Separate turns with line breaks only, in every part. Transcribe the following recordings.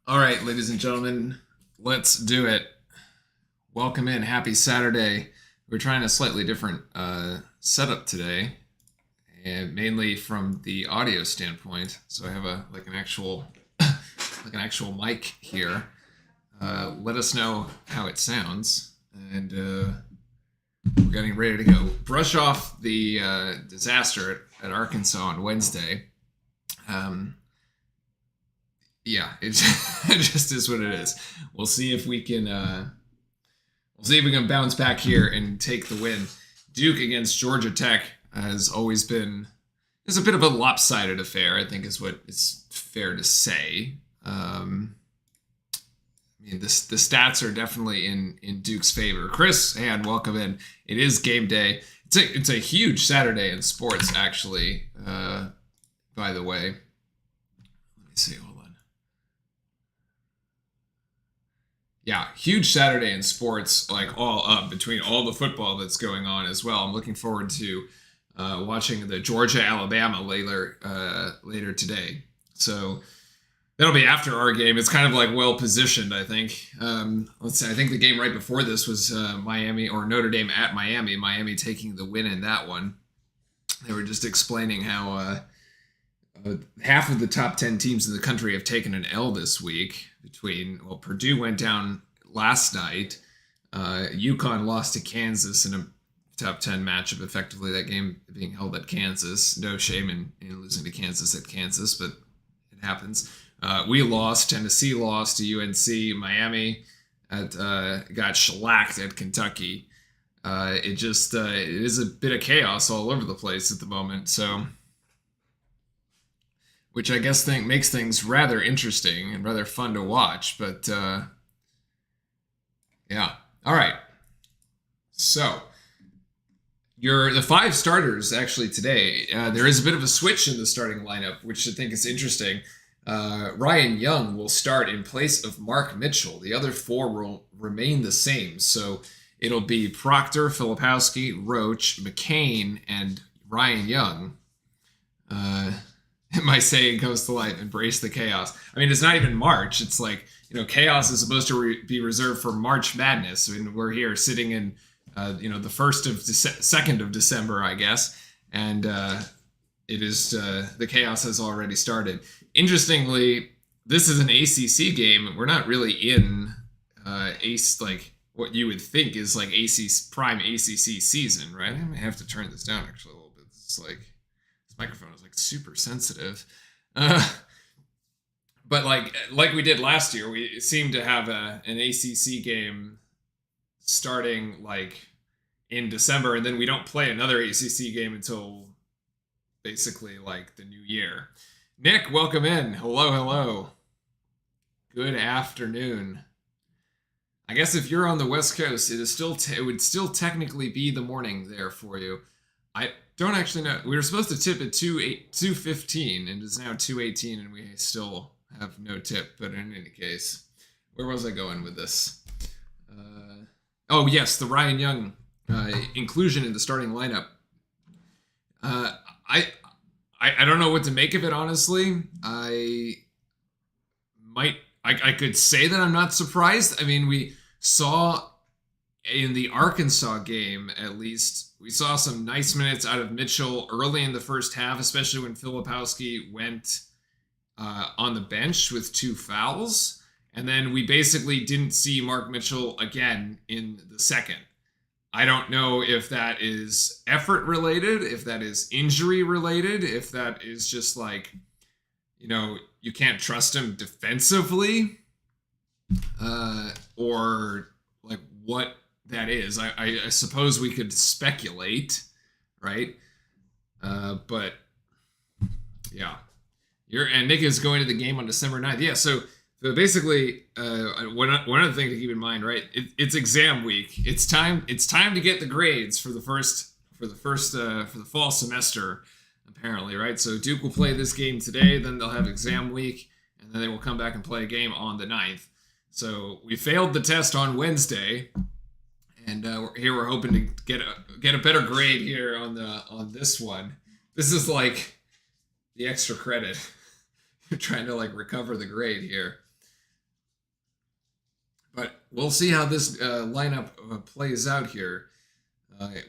All right, ladies and gentlemen, let's do it. Welcome in. Happy Saturday. We're trying a slightly different setup today, and mainly from the audio standpoint. So I have an actual mic here. Let us know how it sounds, and we're getting ready to go. Brush off the disaster at Arkansas on Wednesday. Yeah, it just is what it is. We'll see if we can bounce back here and take the win. Duke against Georgia Tech has always been a bit of a lopsided affair, I think is what it's fair to say. I mean, the stats are definitely in Duke's favor. Chris and welcome in. It is game day. It's a huge Saturday in sports, actually. By the way, let me see. Hold on. Yeah, huge Saturday in sports, like all up between all the football that's going on as well. I'm looking forward to watching the Georgia-Alabama later today. So that'll be after our game. It's kind of like well positioned, I think. Let's see. I think the game right before this was Miami or Notre Dame at Miami. Miami taking the win in that one. They were just explaining how half of the top 10 teams in the country have taken an L this week. Purdue went down last night. UConn lost to Kansas in a top 10 matchup. Effectively, that game being held at Kansas. No shame in losing to Kansas at Kansas, but it happens. We lost. Tennessee lost to UNC. Miami got shellacked at Kentucky. It is a bit of chaos all over the place at the moment. So, which I guess makes things rather interesting and rather fun to watch. But yeah, all right. So the five starters actually today. There is a bit of a switch in the starting lineup, which I think is interesting. Ryan Young will start in place of Mark Mitchell. The other four will remain the same. So it'll be Proctor, Filipowski, Roach, McCain, and Ryan Young. My saying comes to life: embrace the chaos. I mean, it's not even March. It's like, chaos is supposed to be reserved for March Madness. I mean, we're here sitting in, the 2nd of December, I guess, and it is the chaos has already started. Interestingly, this is an ACC game. We're not really in what you would think is like prime ACC season, right? I may have to turn this down actually a little bit. It's like this microphone is like super sensitive. But like we did last year, we seem to have an ACC game starting like in December, and then we don't play another ACC game until basically like the new year. Nick, welcome in. Hello. Good afternoon. I guess if you're on the West Coast, it would still technically be the morning there for you. I don't actually know. We were supposed to tip at 2:15, and it's now 2:18, and we still have no tip. But in any case, where was I going with this? Oh yes, the Ryan Young inclusion in the starting lineup. I don't know what to make of it, honestly. I could say that I'm not surprised. I mean, we saw in the Arkansas game, at least, we saw some nice minutes out of Mitchell early in the first half, especially when Filipowski went on the bench with 2 fouls. And then we basically didn't see Mark Mitchell again in the second. I don't know if that is effort related, if that is injury related, if that is just like, you can't trust him defensively, or like what that is. I suppose we could speculate, right? But yeah, and Nick is going to the game on December 9th. Yeah, so basically, one other thing to keep in mind, right? It's exam week. It's time to get the grades for the fall semester, apparently, right? So Duke will play this game today, then they'll have exam week, and then they will come back and play a game on the 9th. So we failed the test on Wednesday, and we're hoping to get a better grade here on this one. This is like the extra credit. You're trying to like recover the grade here. But we'll see how this lineup plays out here.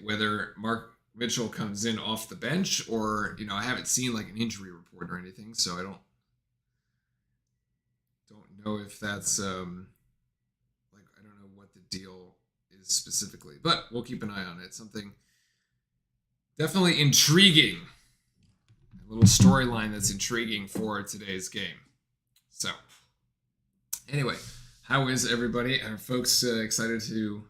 Whether Mark Mitchell comes in off the bench, or I haven't seen like an injury report or anything, so I don't know if that's like I don't know what the deal is specifically, but we'll keep an eye on it. Something definitely intriguing, a little storyline that's intriguing for today's game. So anyway, how is everybody? Are folks excited to?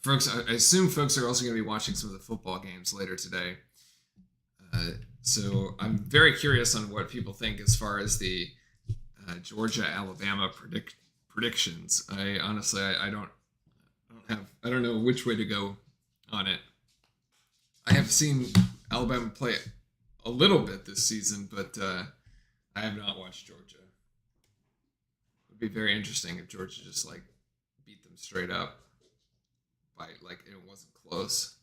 Folks, I assume folks are also going to be watching some of the football games later today. So I'm very curious on what people think as far as the Georgia-Alabama predictions. I honestly, I don't know which way to go on it. I have seen Alabama play a little bit this season, but I have not watched Georgia. It would be very interesting if Georgia just like beat them straight up. Like it wasn't close.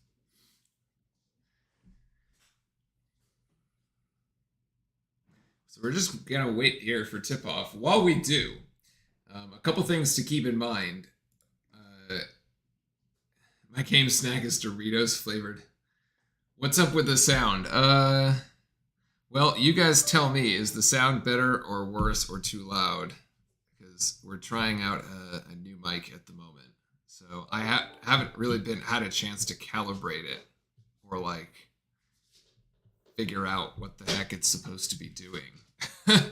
So we're just gonna wait here for tip off. While we do, a couple things to keep in mind. My game snack is Doritos flavored. What's up with the sound? Well, you guys tell me. Is the sound better or worse or too loud? Because we're trying out a new mic at the moment. So I haven't really had a chance to calibrate it or like figure out what the heck it's supposed to be doing. To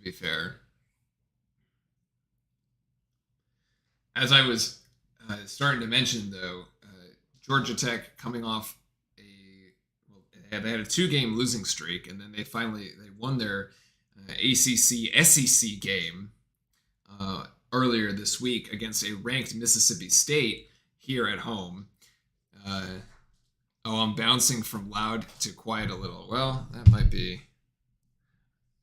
be fair. As I was starting to mention, though, Georgia Tech coming off they had a 2-game losing streak, and then they won their ACC SEC game earlier this week against a ranked Mississippi State here at home. I'm bouncing from loud to quiet a little. Well, that might be.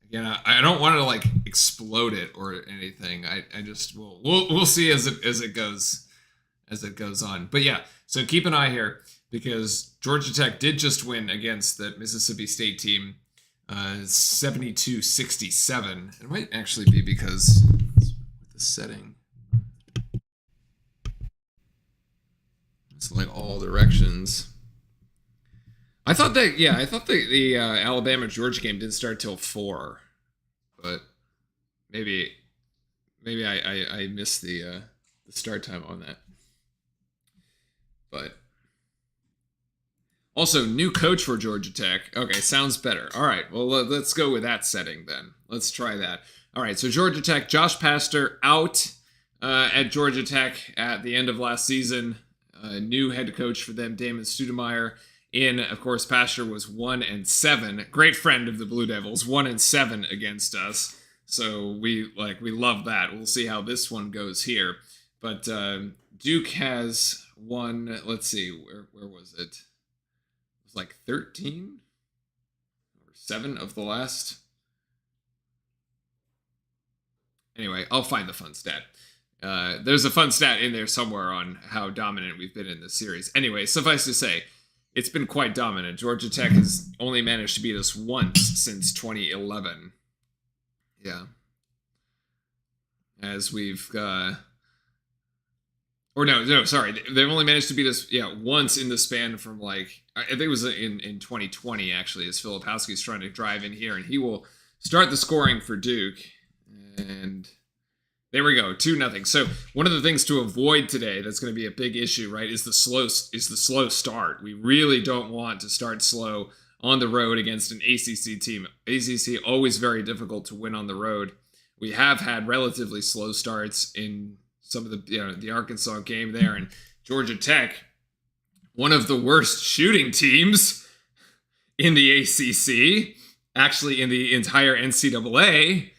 Again, I don't want to like explode it or anything. I just we'll see as it goes on. But yeah, so keep an eye here because Georgia Tech did just win against the Mississippi State team, 72-67. It might actually be because setting. It's like all directions. I thought the Alabama Georgia game didn't start till 4, but maybe I missed the start time on that. But also new coach for Georgia Tech. Okay, sounds better. All right, well let's go with that setting then. Let's try that. All right, so Georgia Tech, Josh Pastner out at Georgia Tech at the end of last season. New head coach for them, Damon Stoudemire. Of course, Pastner was 1-7. Great friend of the Blue Devils, 1-7 against us. So we love that. We'll see how this one goes here. But Duke has won. Let's see, where was it? It was like 13 or 7 of the last. Anyway, I'll find the fun stat. There's a fun stat in there somewhere on how dominant we've been in this series. Anyway, suffice to say, it's been quite dominant. Georgia Tech has only managed to beat us once since 2011. Yeah. As we've... sorry. They've only managed to beat us, once in the span from I think it was in 2020, actually, as Filipowski's trying to drive in here, and he will start the scoring for Duke. And there we go, 2-0. So one of the things to avoid today that's going to be a big issue, right, is the slow start. We really don't want to start slow on the road against an ACC team. ACC always very difficult to win on the road. We have had relatively slow starts in some of the Arkansas game there, and Georgia Tech, one of the worst shooting teams in the ACC, actually in the entire NCAA,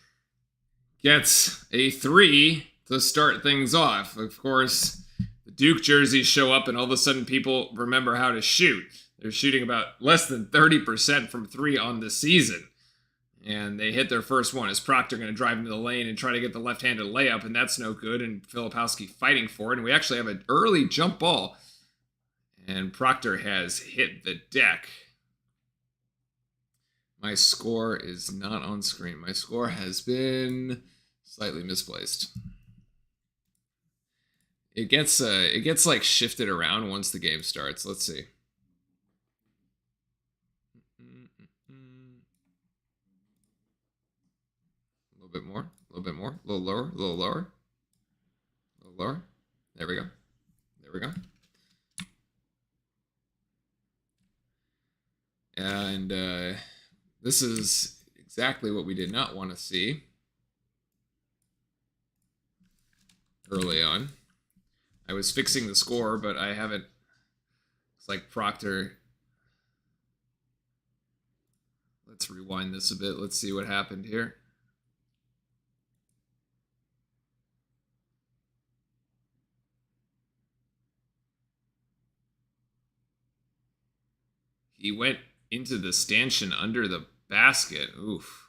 gets a 3 to start things off. Of course, the Duke jerseys show up and all of a sudden people remember how to shoot. They're shooting about less than 30% from 3 on the season. And they hit their first one as Proctor going to drive into the lane and try to get the left-handed layup, and that's no good, and Filipowski fighting for it. And we actually have an early jump ball, and Proctor has hit the deck. My score is not on screen. My score has been Slightly misplaced. It gets like shifted around once the game starts. Let's see. A little bit more, a little bit more, a little lower, a little lower, a little lower. There we go. There we go. And this is exactly what we did not want to see early on. I was fixing the score, but I haven't. It's like Proctor. Let's rewind this a bit. Let's see what happened here. He went into the stanchion under the basket. Oof.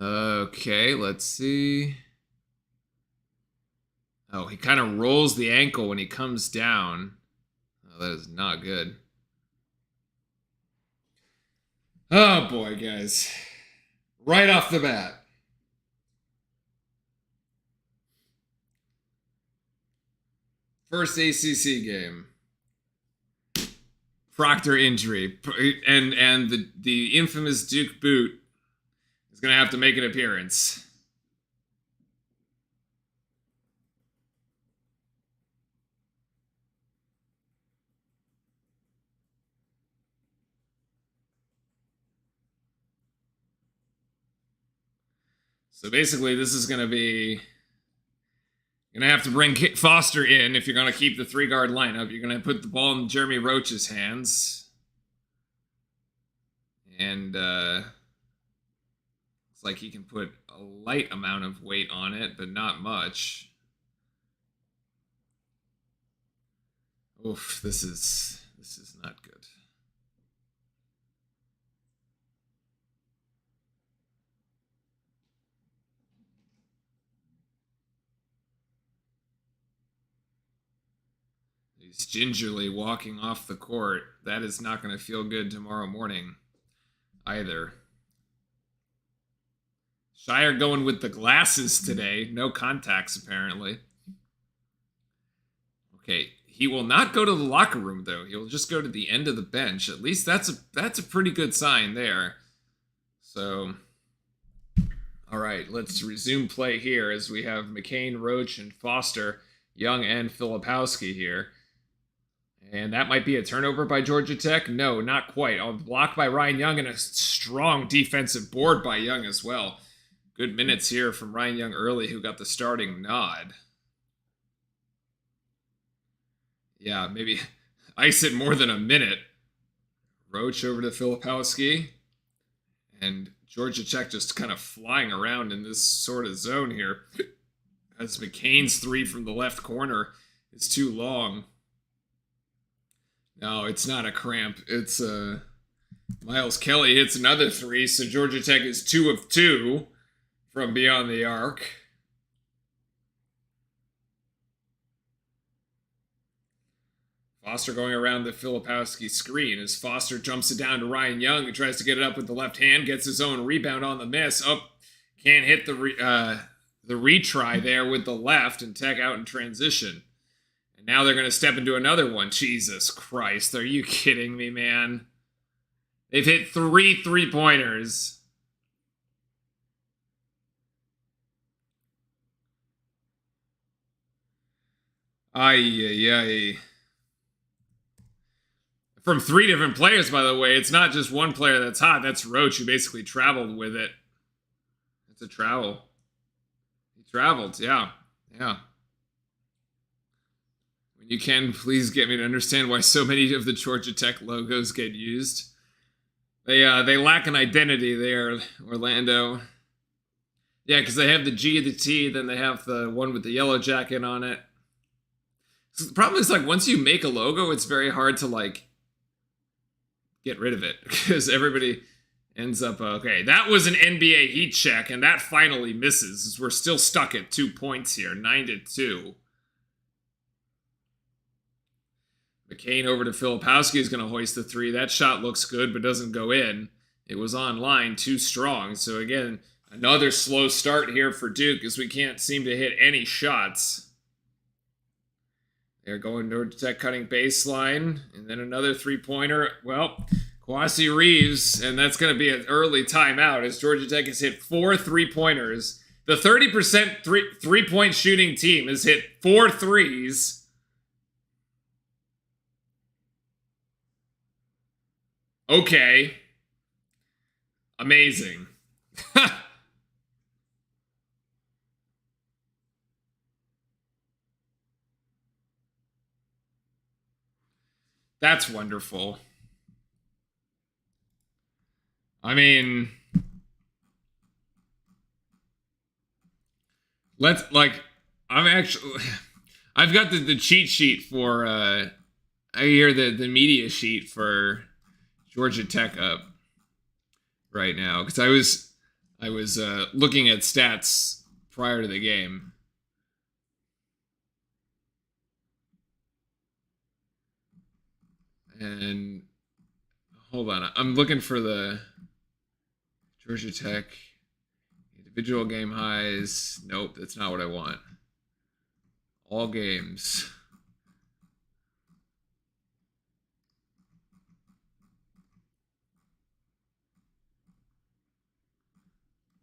Okay, let's see. Oh, he kind of rolls the ankle when he comes down. Oh, that is not good. Oh boy, guys. Right off the bat. First ACC game. Proctor injury. And the infamous Duke boot is going to have to make an appearance. So basically, this is going to be... You're going to have to bring Foster in if you're going to keep the three-guard lineup. You're going to put the ball in Jeremy Roach's hands. And looks like he can put a light amount of weight on it, but not much. Oof, this is not good. He's gingerly walking off the court. That is not going to feel good tomorrow morning either. Shire going with the glasses today. No contacts, apparently. Okay, he will not go to the locker room, though. He will just go to the end of the bench. At least that's a pretty good sign there. So, all right, let's resume play here as we have McCain, Roach, and Foster, Young, and Filipowski here. And that might be a turnover by Georgia Tech. No, not quite. A block by Ryan Young and a strong defensive board by Young as well. Good minutes here from Ryan Young early, who got the starting nod. Yeah, maybe ice it more than a minute. Roach over to Filipowski. And Georgia Tech just kind of flying around in this sort of zone here. As McCain's three from the left corner is too long. No, it's not a cramp. It's Miles Kelly hits another three, so Georgia Tech is 2 of 2 from beyond the arc. Foster going around the Filipowski screen as Foster jumps it down to Ryan Young, who tries to get it up with the left hand, gets his own rebound on the miss. Oh, can't hit the retry there with the left, and Tech out in transition. And now they're going to step into another one. Jesus Christ, are you kidding me, man? They've hit 3 3-pointers. Ay. From 3 different players, by the way. It's not just one player that's hot. That's Roach, who basically traveled with it. It's a travel. He traveled, yeah. When you can, please get me to understand why so many of the Georgia Tech logos get used. They lack an identity there, Orlando. Yeah, because they have the G, the T, then they have the one with the yellow jacket on it. So the problem is, like, once you make a logo, it's very hard to, like, get rid of it. Because everybody ends up, okay, that was an NBA heat check, and that finally misses. We're still stuck at 2 points here, 9-2. McCain over to Filipowski is going to hoist the three. That shot looks good, but doesn't go in. It was on line, too strong. So again, another slow start here for Duke as we can't seem to hit any shots. They're going Georgia Tech cutting baseline, and then another three-pointer. Well, Kwasi Reeves, and that's going to be an early timeout as Georgia Tech has hit 4 3-pointers. The 30% three-point shooting team has hit 4 threes. Okay. Amazing. That's wonderful. I mean, I've got the cheat sheet for, I hear the media sheet for Georgia Tech up right now because I was looking at stats prior to the game. And hold on, I'm looking for the Georgia Tech individual game highs. Nope, that's not what I want. All games.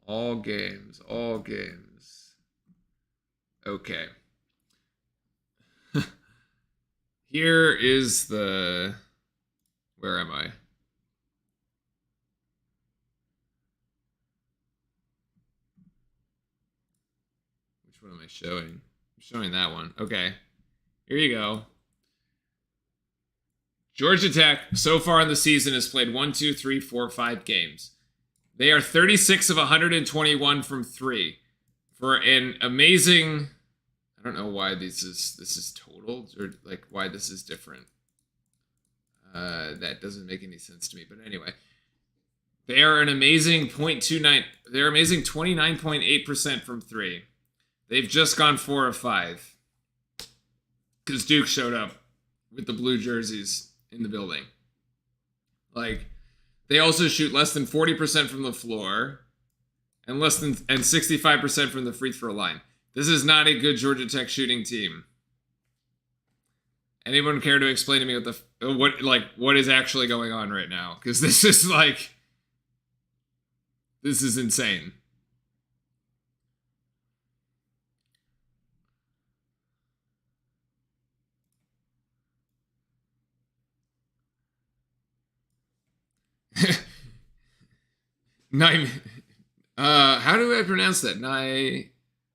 All games. Okay. Here is the... Where am I? Which one am I showing? I'm showing that one. Okay. Here you go. Georgia Tech, so far in the season, has played 5 games. They are 36 of 121 from 3 for an amazing... I don't know why this is total or like why this is different. That doesn't make any sense to me. But anyway, they are an amazing 0.29. They're amazing 29.8% from 3. They've just gone 4 of 5 because Duke showed up with the blue jerseys in the building. Like, they also shoot less than 40% from the floor and 65% from the free throw line. This is not a good Georgia Tech shooting team. Anyone care to explain to me what is actually going on right now? Because this is insane. How do I pronounce that?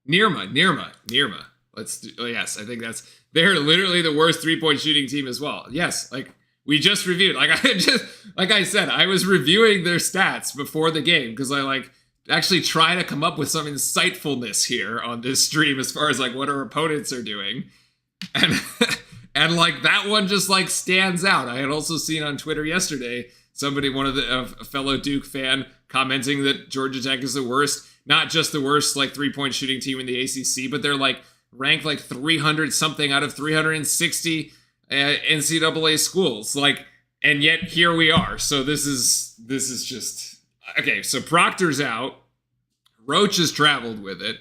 Nirma. Let's do, yes, I think they're literally the worst 3-point shooting team as well. Yes, like we just reviewed. Like I said, I was reviewing their stats before the game because I actually try to come up with some insightfulness here on this stream as far as what our opponents are doing. And and that one just stands out. I had also seen on Twitter yesterday a fellow Duke fan commenting that Georgia Tech is the worst, not just the worst 3-point shooting team in the ACC, but they're ranked 300 something out of 360 NCAA schools. And yet here we are. So this is just okay. So Proctor's out. Roach has traveled with it.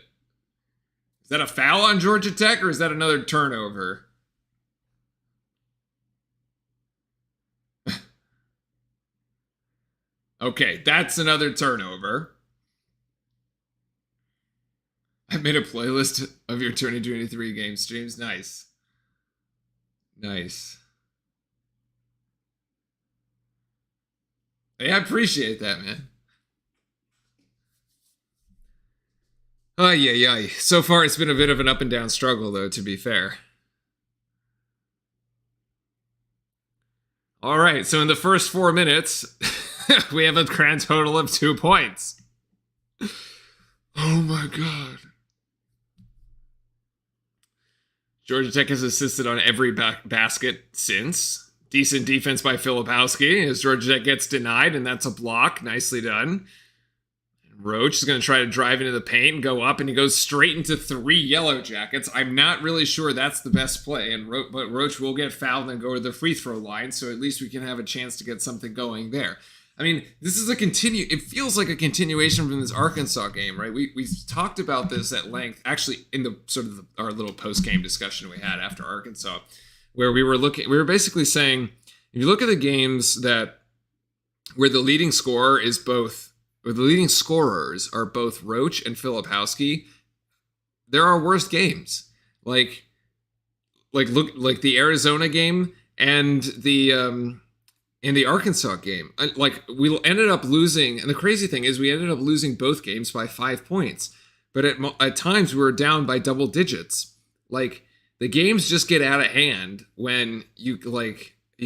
Is that a foul on Georgia Tech or is that another turnover? Okay, that's another turnover. I made a playlist of your 2023 game streams. Nice. Hey, I appreciate that, man. Yeah. So far, it's been a bit of an up and down struggle, though, to be fair. All right, so in the first 4 minutes, we have a grand total of 2 points. Oh my God. Georgia Tech has assisted on every basket since. Decent defense by Filipowski as Georgia Tech gets denied, and that's a block. Nicely done. Roach is going to try to drive into the paint and go up, and he goes straight into 3 Yellow Jackets. I'm not really sure that's the best play, but Roach will get fouled and go to the free throw line, so at least we can have a chance to get something going there. I mean, this is it feels like a continuation from this Arkansas game, right? We talked about this at length, actually, in the sort of our little post-game discussion we had after Arkansas, where we were basically saying, if you look at the games where the leading scorers are both Roach and Filipowski, there are worse games. Like the Arizona game and the Arkansas game. Like, we ended up losing, and the crazy thing is we ended up losing both games by 5 points. But at times we were down by double digits. Like, the games just get out of hand when you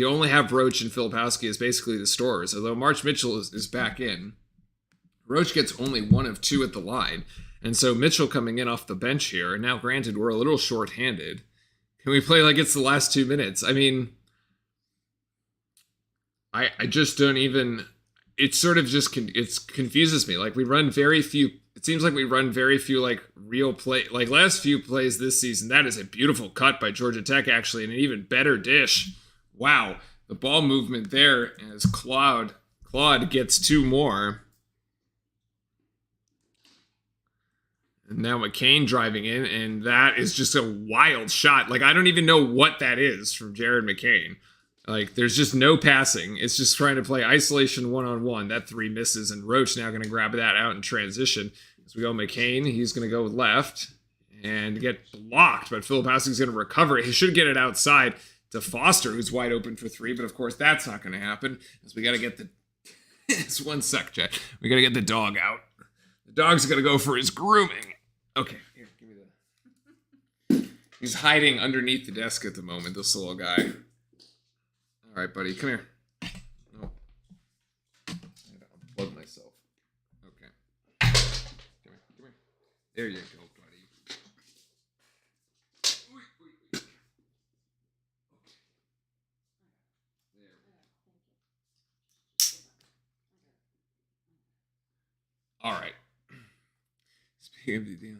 only have Roach and Filipowski as basically the scorers. Although March Mitchell is back in, Roach gets only 1 of 2 at the line. And so Mitchell coming in off the bench here, and now granted we're a little short-handed. Can we play like it's the last 2 minutes? I mean, I just don't even, it sort of just, it confuses me. Like, it seems like we run very few like real play, like last few plays this season. That is a beautiful cut by Georgia Tech, actually, and an even better dish. Wow, the ball movement there as Claude gets 2 more. And now McCain driving in, and that is just a wild shot. Like, I don't even know what that is from Jared McCain. Like, there's just no passing. It's just trying to play isolation one-on-one. That 3 misses, and Roach now going to grab that out in transition. As we go McCain, he's going to go left and get blocked, but Filipowski's going to recover it. He should get it outside to Foster, who's wide open for 3, but of course that's not going to happen, as we got to get the... It's 1 sec, Jet. We got to get the dog out. The dog's going to go for his grooming. Okay, here, give me that. He's hiding underneath the desk at the moment, this little guy. All right, buddy, come here. No. I gotta unplug myself. Okay. Come here. There you go, buddy. There. All right. Speaking of the deal.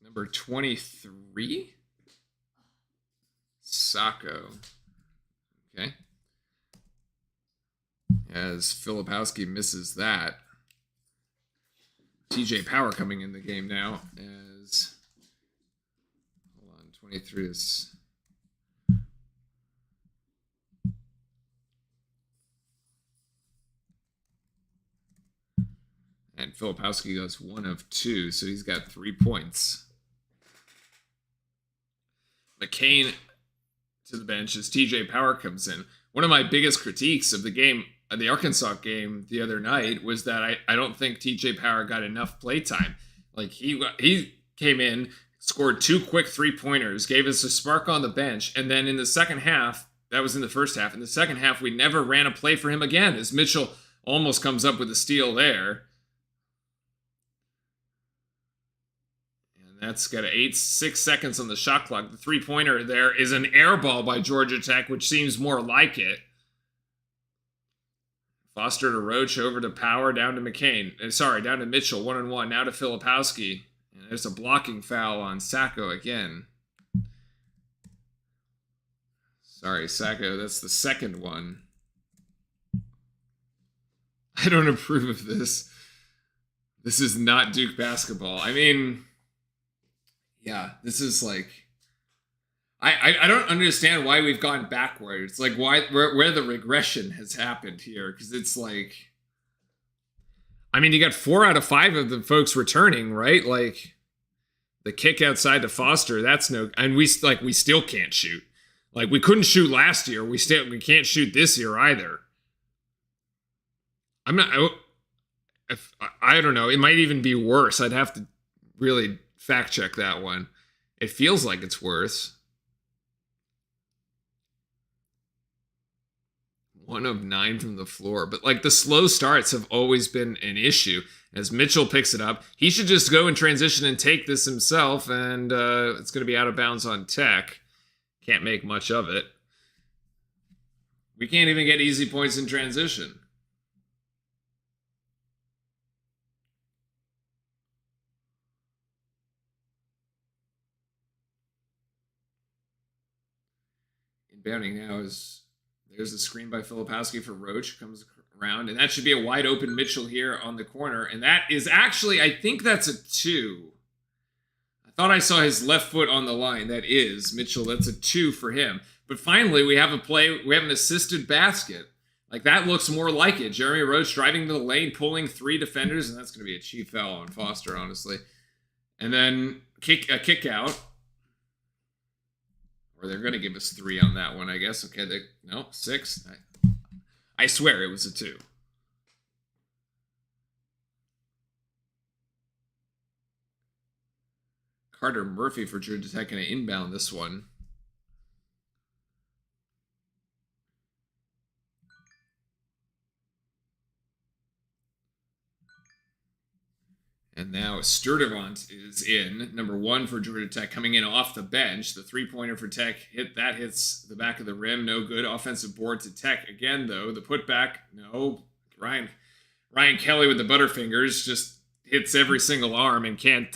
Number 23, Sacco. Okay. As Filipowski misses that. TJ Power coming in the game now as, hold on, 23 is... And Filipowski goes 1 of 2, so he's got 3 points. McCain to the bench as TJ Power comes in. One of my biggest critiques of the game, the Arkansas game the other night, was that I don't think TJ Power got enough playtime. Like, he came in, scored 2 quick 3-pointers, gave us a spark on the bench, and then in the second half, that was in the first half, in the second half, we never ran a play for him again, as Mitchell almost comes up with a steal there. That's got 6 seconds on the shot clock. The 3-pointer there is an air ball by Georgia Tech, which seems more like it. Foster to Roach, over to Power, down to McCain. Down to Mitchell, 1-on-1. Now to Filipowski. And there's a blocking foul on Sacco again. Sorry, Sacco, that's the second one. I don't approve of this. This is not Duke basketball. I mean... Yeah, this is like, I don't understand why we've gone backwards. Like, where the regression has happened here, because it's like, I mean, you got 4 out of 5 of the folks returning, right? Like, the kick outside to Foster, that's no, and we still can't shoot. Like, we couldn't shoot last year, we can't shoot this year either. I don't know. It might even be worse. I'd have to really fact check that one. It feels like it's worse. 1 of 9 from the floor. But like, the slow starts have always been an issue. As Mitchell picks it up, he should just go in transition and take this himself, and it's going to be out of bounds on Tech. Can't make much of it. We can't even get easy points in transition. Inbounding now is there's a screen by Filipowski for Roach, comes around, and that should be a wide open Mitchell here on the corner, and that is actually, I think that's a 2. I thought I saw his left foot on the line. That is Mitchell. That's a 2 for him. But finally, we have a play. We have an assisted basket. Like, that looks more like it. Jeremy Roach driving to the lane, pulling 3 defenders, and that's going to be a cheap foul on Foster, honestly. And then a kick out. Or they're going to give us 3 on that one, I guess. Okay, no, 6. I swear it was a 2. Carter Murphy for Georgia Tech going to inbound this one. And now Sturdivant is in, number 1 for Georgia Tech, coming in off the bench. The 3-pointer for Tech hits the back of the rim, no good. Offensive board to Tech again, though. The putback, no. Ryan Kelly with the butterfingers just hits every single arm and can't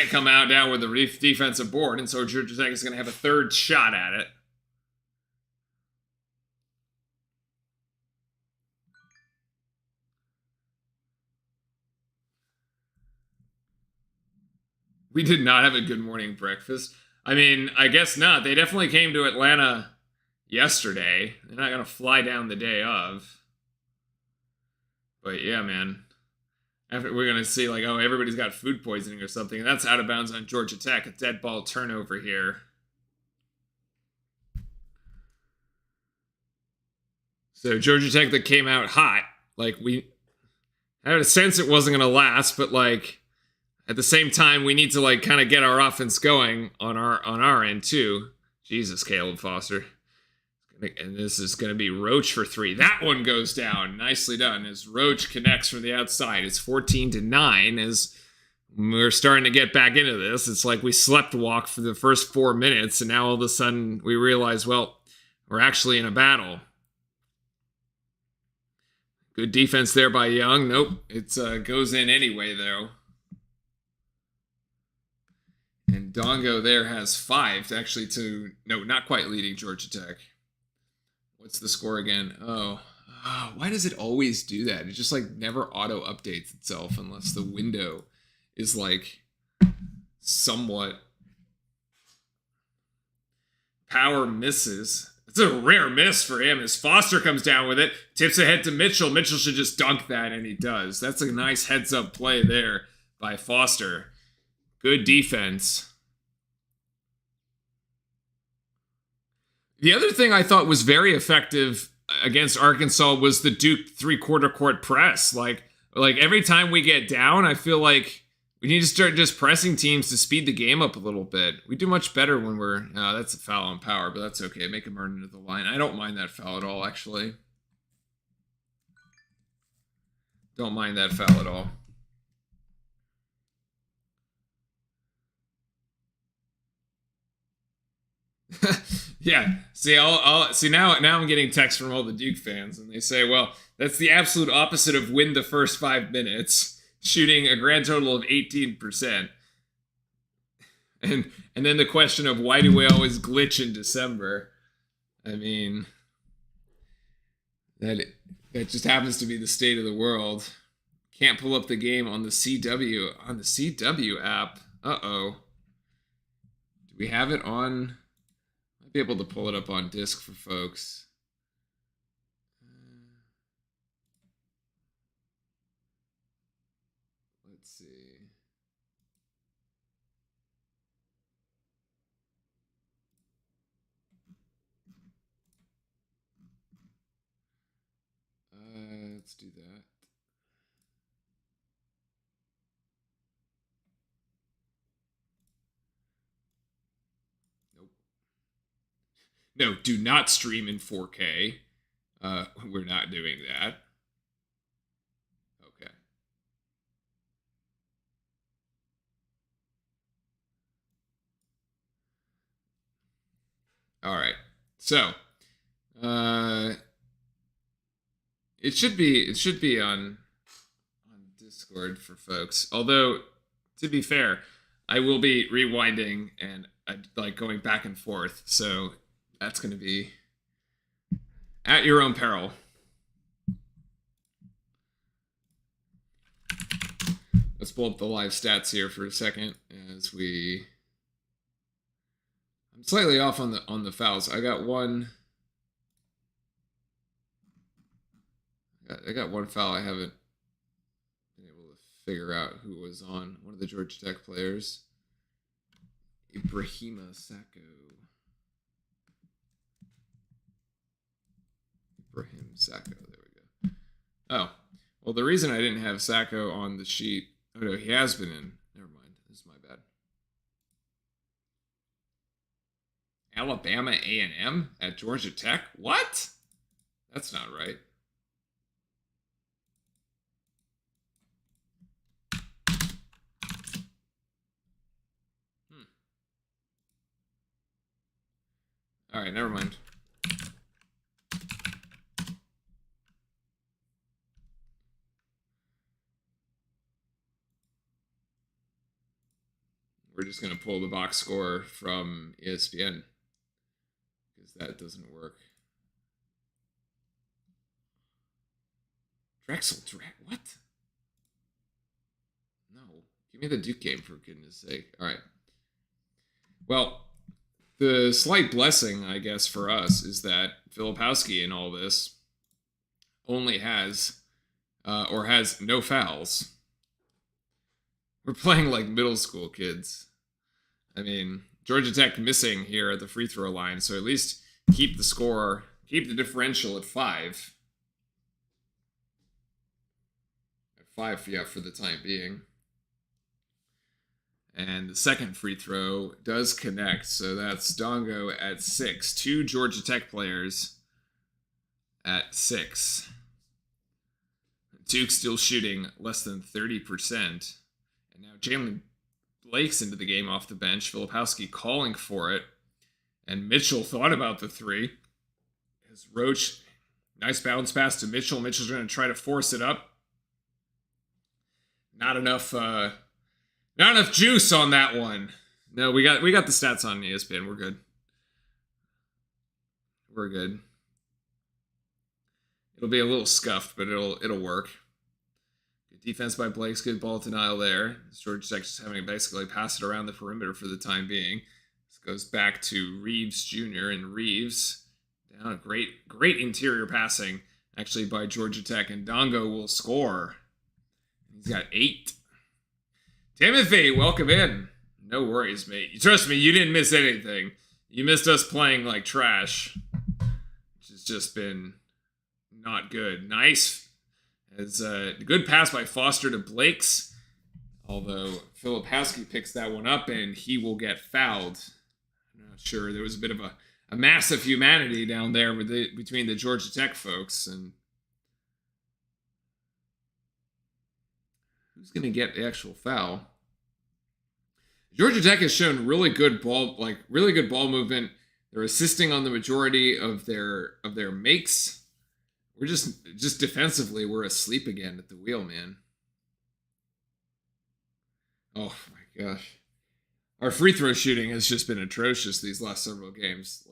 come out down with the defensive board, and so Georgia Tech is going to have a 3rd shot at it. We did not have a good morning breakfast. I mean, I guess not. They definitely came to Atlanta yesterday. They're not going to fly down the day of. But yeah, man. After we're going to see, like, oh, everybody's got food poisoning or something. And that's out of bounds on Georgia Tech. A dead ball turnover here. So Georgia Tech that came out hot. Like, we had a sense it wasn't going to last, but, like, at the same time, we need to, like, kind of get our offense going on our end, too. Jesus, Caleb Foster. And this is going to be Roach for 3. That one goes down. Nicely done as Roach connects from the outside. It's 14-9 as we're starting to get back into this. It's like we slept walk for the first 4 minutes, and now all of a sudden we realize, well, we're actually in a battle. Good defense there by Young. Nope. It goes in anyway, though. And Dongo there has 5, actually, no, not quite leading Georgia Tech. What's the score again? Oh, why does it always do that? It just, like, never auto updates itself unless the window is, like, somewhat. Power misses. It's a rare miss for him as Foster comes down with it, tips ahead to Mitchell. Mitchell should just dunk that, and he does. That's a nice heads-up play there by Foster. Good defense. The other thing I thought was very effective against Arkansas was the Duke 3-quarter court press. Like every time we get down, I feel like we need to start just pressing teams to speed the game up a little bit. We do much better when we're... that's a foul on Power, but that's okay. Make him earn into the line. I don't mind that foul at all, actually. Don't mind that foul at all. Yeah. See, see now I'm getting texts from all the Duke fans, and they say, "Well, that's the absolute opposite of win the first 5 minutes, shooting a grand total of 18%." And then the question of why do we always glitch in December? I mean, that just happens to be the state of the world. Can't pull up the game on the CW app. Uh-oh. Do we have it on? I'll be able to pull it up on disc for folks. Let's see. Let's do that. Nope. No, do not stream in 4K. We're not doing that. Okay. So, it should be on Discord for folks. Although, to be fair, I will be rewinding and like going back and forth. So that's going to be at your own peril. Let's pull up the live stats here for a second as we. I'm slightly off on the fouls. I got one. I got one foul. I haven't been able to figure out who was on. One of the Georgia Tech players, Ibrahima Sacco. Ibrahim Sacco. There we go. Oh, well, the reason I didn't have Sacco on the sheet. Oh no, he has been in. Never mind. This is my bad. Alabama A&M at Georgia Tech? What? That's not right. All right, never mind. We're just going to pull the box score from ESPN because that doesn't work. Drexel, what? No, give me the Duke game for goodness sake. All right. Well, the slight blessing, I guess, for us is that Filipowski in all this only has no fouls. We're playing like middle school kids. I mean, Georgia Tech missing here at the free throw line, so at least keep the score, keep the differential at 5. At 5, yeah, for the time being. And the second free throw does connect, so that's Dongo at 6. 2 Georgia Tech players at 6. Duke still shooting less than 30%. And now Jalen Blake's into the game off the bench. Filipowski calling for it. And Mitchell thought about the 3. As Roach, nice bounce pass to Mitchell. Mitchell's going to try to force it up. Not enough juice on that one. No, we got the stats on ESPN. We're good. We're good. It'll be a little scuffed, but it'll work. Good defense by Blake's, good ball denial there. Georgia Tech just having to basically pass it around the perimeter for the time being. This goes back to Reeves Jr. and Reeves down. Great interior passing actually by Georgia Tech, and Dongo will score. He's got 8. Timothy, welcome in. No worries, mate. Trust me, you didn't miss anything. You missed us playing like trash, which has just been not good. Nice. As a good pass by Foster to Blake's, although Filipowski picks that one up and he will get fouled. I'm not sure. There was a bit of a massive humanity down there between the Georgia Tech folks. And who's going to get the actual foul? Georgia Tech has shown really good ball movement. They're assisting on the majority of their makes. We're just defensively, we're asleep again at the wheel, man. Oh my gosh. Our free throw shooting has just been atrocious these last several games.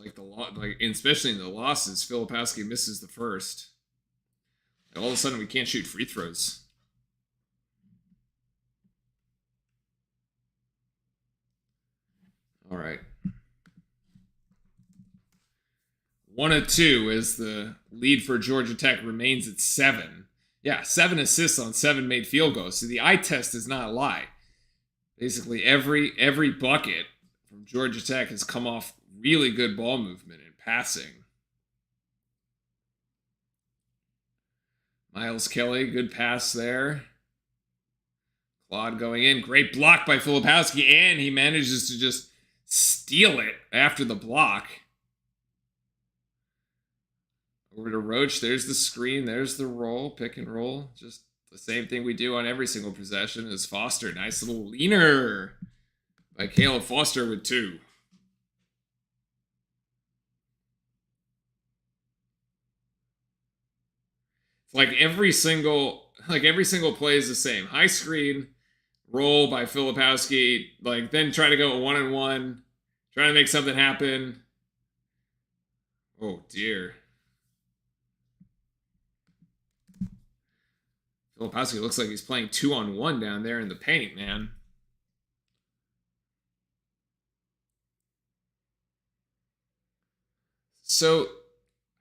Especially in the losses, Filipowski misses the first. And all of a sudden we can't shoot free throws. All right. 1 of 2 as the lead for Georgia Tech remains at 7. Yeah, 7 assists on 7 made field goals. So the eye test does not lie. Basically, every bucket from Georgia Tech has come off really good ball movement and passing. Miles Kelly, good pass there. Claude going in. Great block by Filipowski, and he manages to just steal it after the block. Over to Roach. There's the screen. There's the roll. Pick and roll. Just the same thing we do on every single possession is Foster. Nice little leaner by Caleb Foster with 2. Every single play is the same. High screen, roll by Filipowski, then try to go 1-on-1, trying to make something happen. Oh dear. Filipowski looks like he's playing 2-on-1 down there in the paint, man. So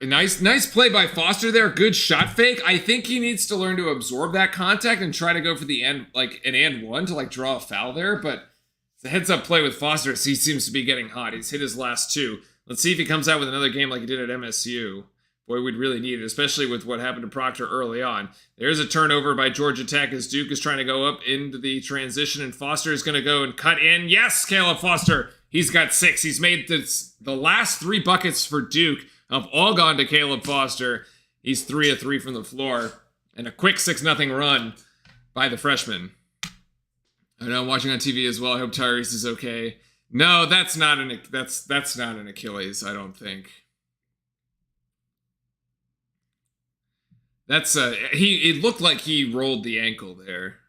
nice play by Foster there. Good shot fake. I think he needs to learn to absorb that contact and try to go for the end, an and one to draw a foul there. But it's a heads up play with Foster. He seems to be getting hot. He's hit his last two. Let's see if he comes out with another game like he did at MSU. Boy, we'd really need it, especially with what happened to Proctor early on. There's a turnover by Georgia Tech as Duke is trying to go up into the transition, and Foster is going to go and cut in. Yes, Caleb Foster. He's got 6. He's made the last 3 buckets for Duke have all gone to Caleb Foster. He's 3 of 3 from the floor, and a quick 6-0 run by the freshman. I know I'm watching on TV as well. I hope Tyrese is okay. No, that's not an Achilles, I don't think. That's it looked like he rolled the ankle there.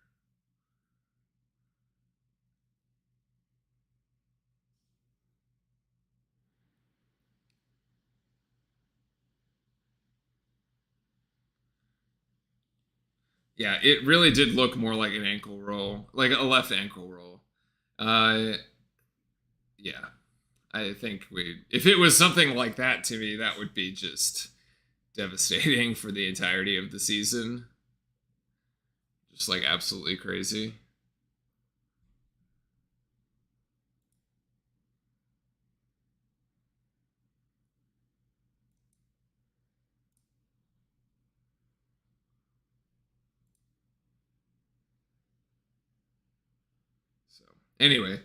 Yeah, it really did look more like an ankle roll, like a left ankle roll. Yeah. I think if it was something like that to me, that would be just devastating for the entirety of the season. Just absolutely crazy. So, anyway,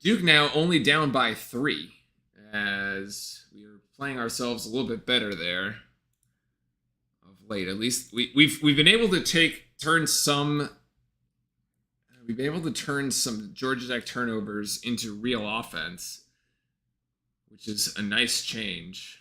Duke now only down by 3 as we are playing ourselves a little bit better there of late. At least we've been able to turn some Georgia Tech turnovers into real offense, which is a nice change.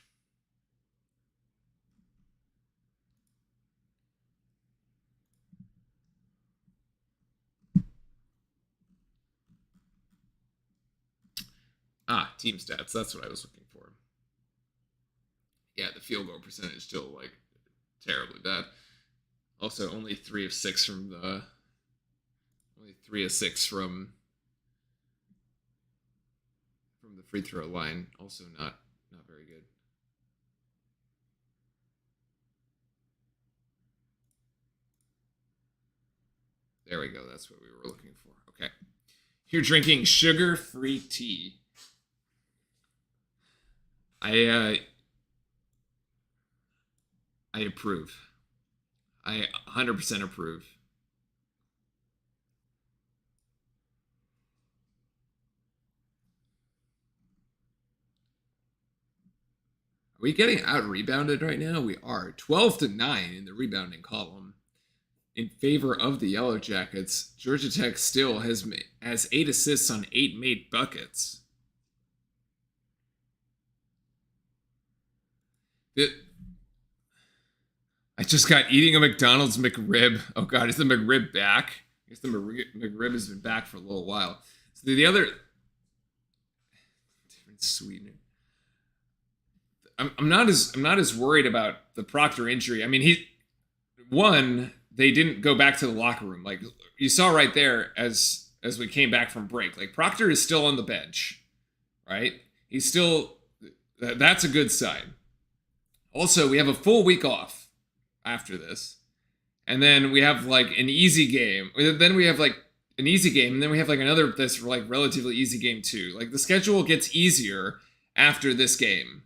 Team stats. That's what I was looking for. Yeah, the field goal percentage still terribly bad. Also, only 3 of 6 from the free throw line. Also not very good. There we go. That's what we were looking for. Okay. You're drinking sugar-free tea. I approve. I 100% approve. Are we getting out-rebounded right now? We are. 12-9 in the rebounding column in favor of the Yellow Jackets. Georgia Tech still has 8 assists on 8 made buckets. I just got eating a McDonald's McRib. Oh God, is the McRib back? I guess the McRib has been back for a little while. So the other different sweetener. I'm not as worried about the Proctor injury. I mean, they didn't go back to the locker room. You saw right there as we came back from break. Proctor is still on the bench, right? He's still. That's a good sign. Also, we have a full week off after this. And then we have an easy game. Then we have an easy game. And then we have another that's relatively easy game too. The schedule gets easier after this game.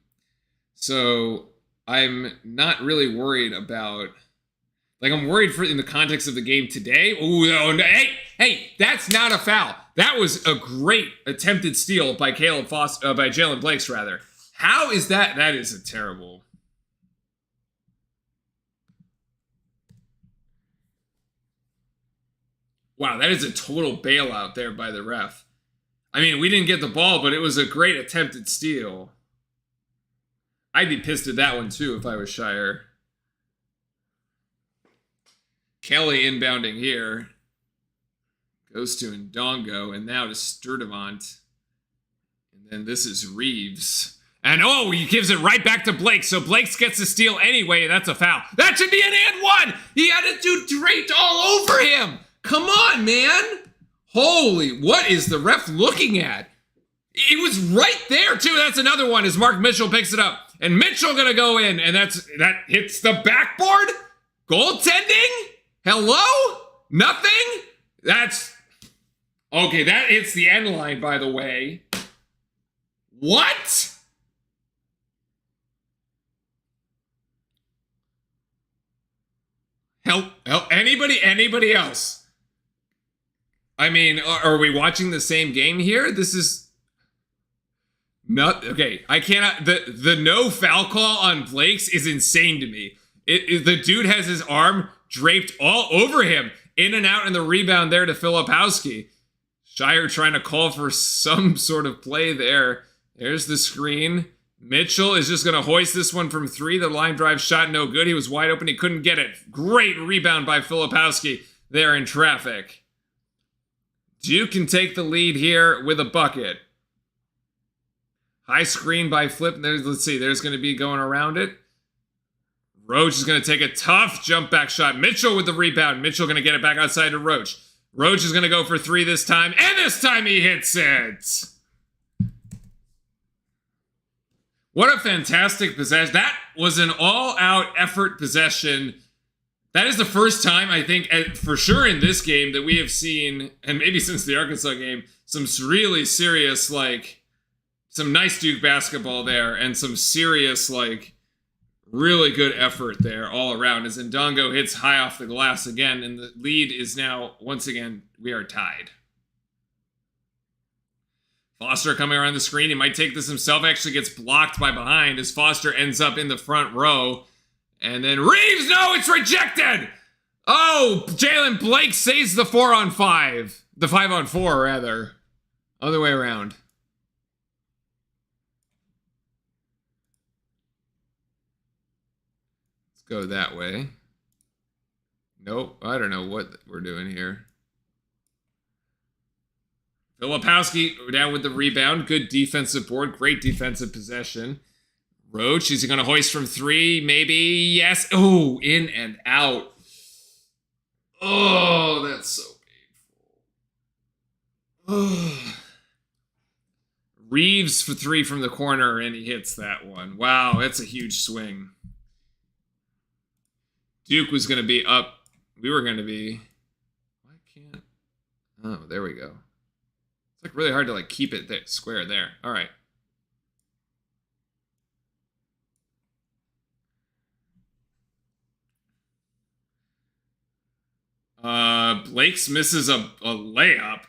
So I'm not really worried about, I'm worried in the context of the game today. Ooh, no, hey, that's not a foul. That was a great attempted steal by by Jalen Blakes rather. How is that? That is a terrible. Wow, that is a total bailout there by the ref. I mean, we didn't get the ball, but it was a great attempted steal. I'd be pissed at that one too if I was Shire. Kelly inbounding here. Goes to Ndongo, and now to Sturdivant. And then this is Reeves. And oh, he gives it right back to Blake. So Blake gets the steal anyway, and that's a foul. That should be an and one! He had a dude draped all over him! Come on, man! Holy, what is the ref looking at? It was right there, too. That's another one as Mark Mitchell picks it up. And Mitchell gonna go in, and that hits the backboard? Goaltending? Hello? Nothing? That's... Okay, that hits the end line, by the way. What? Help, anybody else? I mean, are we watching the same game here? This is... Not... Okay, I cannot... The no foul call on Blake's is insane to me. The dude has his arm draped all over him. In and out, and the rebound there to Filipowski. Shire trying to call for some sort of play there. There's the screen. Mitchell is just going to hoist this one from 3. The line drive shot no good. He was wide open. He couldn't get it. Great rebound by Filipowski there in traffic. Duke can take the lead here with a bucket. High screen by Flip. Let's see. There's going to be going around it. Roach is going to take a tough jump back shot. Mitchell with the rebound. Mitchell going to get it back outside to Roach. Roach is going to go for 3 this time, and this time he hits it! What a fantastic possession. That was an all-out effort possession. That is the first time, I think, for sure in this game, that we have seen, and maybe since the Arkansas game, some really serious, some nice Duke basketball there, and some serious, really good effort there all around as Ndongo hits high off the glass again, and the lead is now, once again, we are tied. Foster coming around the screen. He might take this himself. Actually gets blocked by behind as Foster ends up in the front row. And then Reeves, no, it's rejected! Oh, Jalen Blake saves the 4-on-5. The 5-on-4, rather. Other way around. Go that way. Nope, I don't know what we're doing here. Filipowski down with the rebound. Good defensive board. Great defensive possession. Roach, is he going to hoist from 3? Maybe. Yes. Oh, in and out. Oh, that's so painful. Reeves for 3 from the corner, and he hits that one. Wow, that's a huge swing. Duke was going to be up. We were going to be... Why can't... Oh, there we go. It's really hard to keep it there, square there. All right. Blake's misses a layup.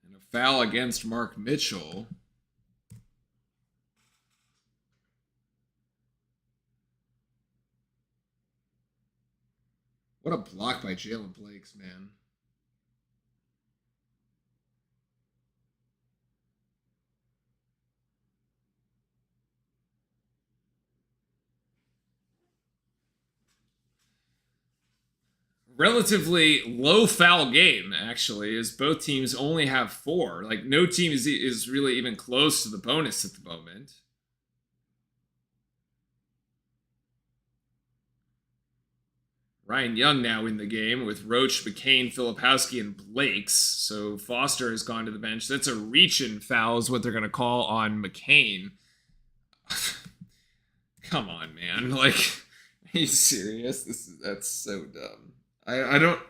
And a foul against Mark Mitchell. What a block by Jalen Blakes, man. Relatively low foul game, actually, as both teams only have 4. No team is really even close to the bonus at the moment. Ryan Young now in the game with Roach, McCain, Filipowski, and Blakes. So Foster has gone to the bench. That's a reach-in foul is what they're going to call on McCain. Come on, man. Are you serious? That's so dumb. I don't...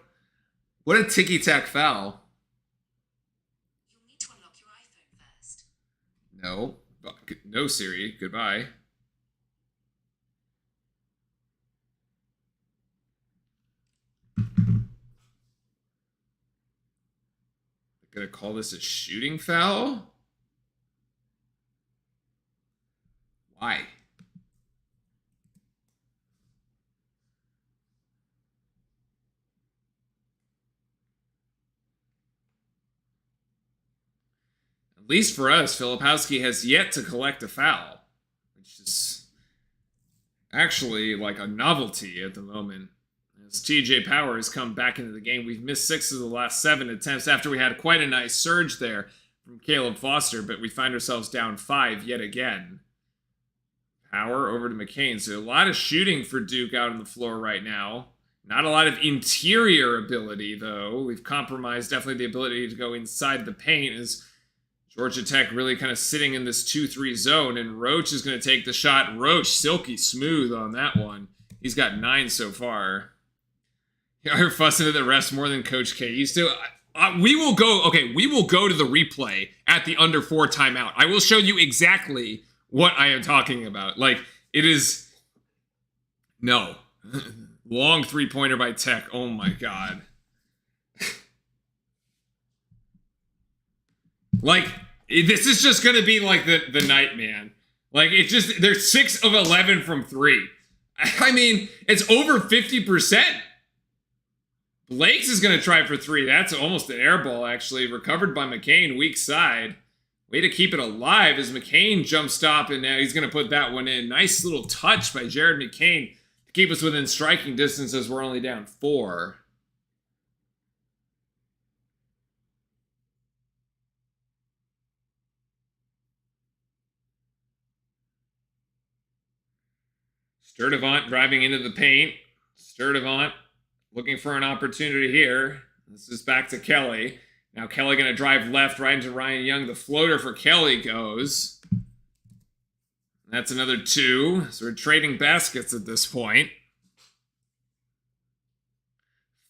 What a ticky-tack foul.
You'll need to unlock your iPhone first.
No. No, Siri. Goodbye. Gonna call this a shooting foul? Why? At least for us, Filipowski has yet to collect a foul, which is actually like a novelty at the moment. As TJ Power has come back into the game, we've missed 6 of the last 7 attempts after we had quite a nice surge there from Caleb Foster, but we find ourselves down 5 yet again. Power over to McCain. So a lot of shooting for Duke out on the floor right now. Not a lot of interior ability, though. We've compromised definitely the ability to go inside the paint as Georgia Tech really kind of sitting in this 2-3 zone, and Roach is going to take the shot. Roach, silky smooth on that one. He's got 9 so far. You're fussing at the refs more than Coach K used to. We will go to the replay at the under 4 timeout. I will show you exactly what I am talking about. Like, it is... No. Long 3-pointer by Tech. Oh my god. Like, this is just going to be like the night, man. Like, it's just... They're 6 of 11 from 3. I mean, it's over 50%. Blakes is going to try for 3. That's almost an air ball, actually. Recovered by McCain, weak side. Way to keep it alive as McCain jump stop, and now he's going to put that one in. Nice little touch by Jared McCain to keep us within striking distance as we're only down 4. Sturdivant driving into the paint. Sturdivant looking for an opportunity here. This is back to Kelly. Now Kelly going to drive left right into Ryan Young. The floater for Kelly goes. That's another 2. So we're trading baskets at this point.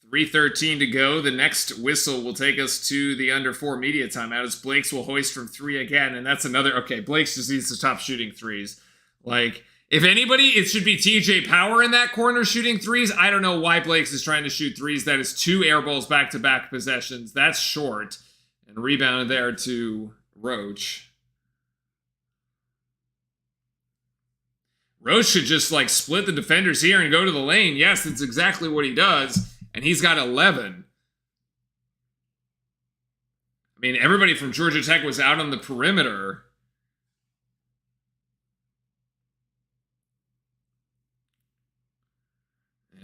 3:13 to go. The next whistle will take us to the under 4 media timeout as Blakes will hoist from 3 again. And that's another... Okay, Blakes just needs to stop shooting 3s. Like... If anybody, it should be TJ Power in that corner shooting 3s. I don't know why Blakes is trying to shoot 3s. That is 2 air balls back-to-back possessions. That's short. And rebounded there to Roach. Roach should just, like, split the defenders here and go to the lane. Yes, that's exactly what he does. And he's got 11. I mean, everybody from Georgia Tech was out on the perimeter.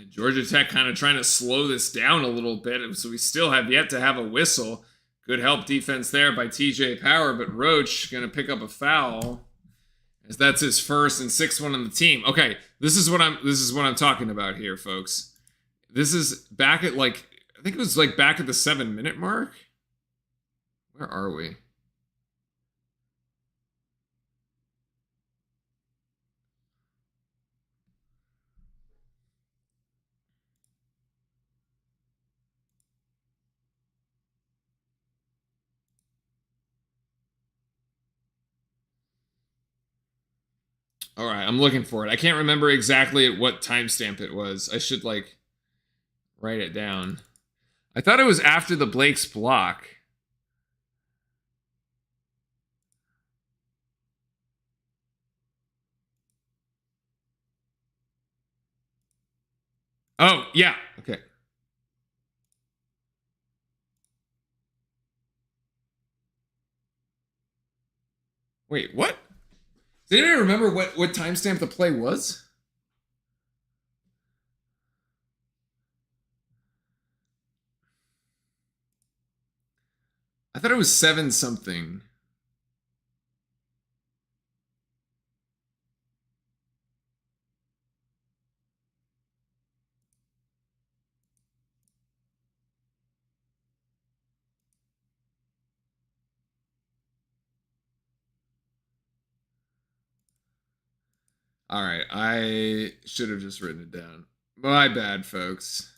Georgia Tech kind of trying to slow this down a little bit, so we still have yet to have a whistle. Good help defense there by TJ Power, but Roach going to pick up a foul, as that's his first and 6th one on the team. Okay, this is what I'm talking about here, folks. This is back at I think it was back at the 7-minute mark. Where are we? All right, I'm looking for it. I can't remember exactly at what timestamp it was. I should write it down. I thought it was after the Blake's block. Oh, yeah. Okay. Wait, what? Does anybody remember what timestamp the play was? I thought it was 7 something. All right, I should have just written it down. My bad, folks.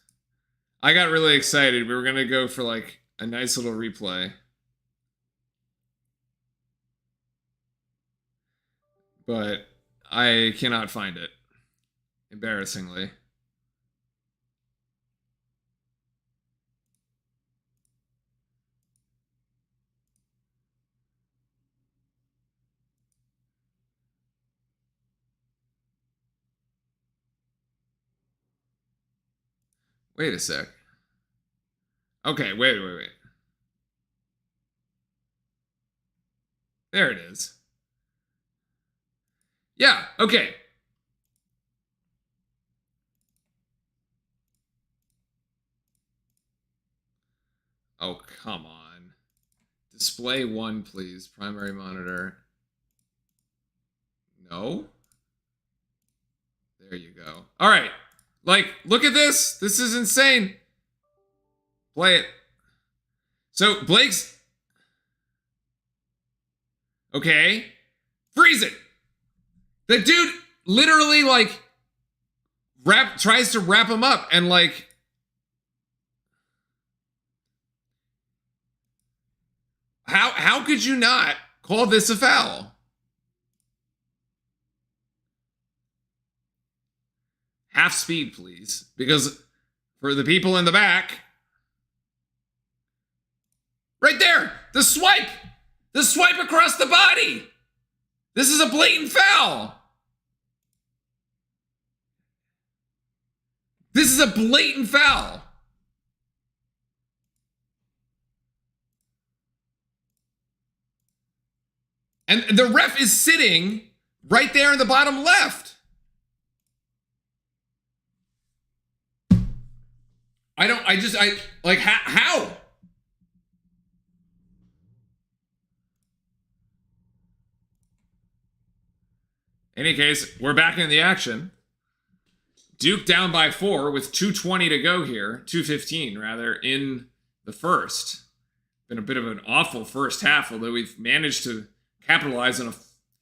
I got really excited. We were going to go for a nice little replay. But I cannot find it. Embarrassingly. Wait a sec. Okay, wait. There it is. Yeah, okay. Oh, come on. Display 1, please. Primary monitor. No? There you go. All right. Like, look at this. This is insane. Play it. So, Blake's... Okay. Freeze it. The dude literally, like, tries to wrap him up and, like... How could you not call this a foul? Half speed, please. Because for the people in the back... Right there! The swipe! The swipe across the body! This is a blatant foul! This is a blatant foul! And the ref is sitting right there in the bottom left. How? Any case, we're back in the action. Duke down by 4 with 2:20 to go here. 2:15, rather, in the first. Been a bit of an awful first half, although we've managed to capitalize on a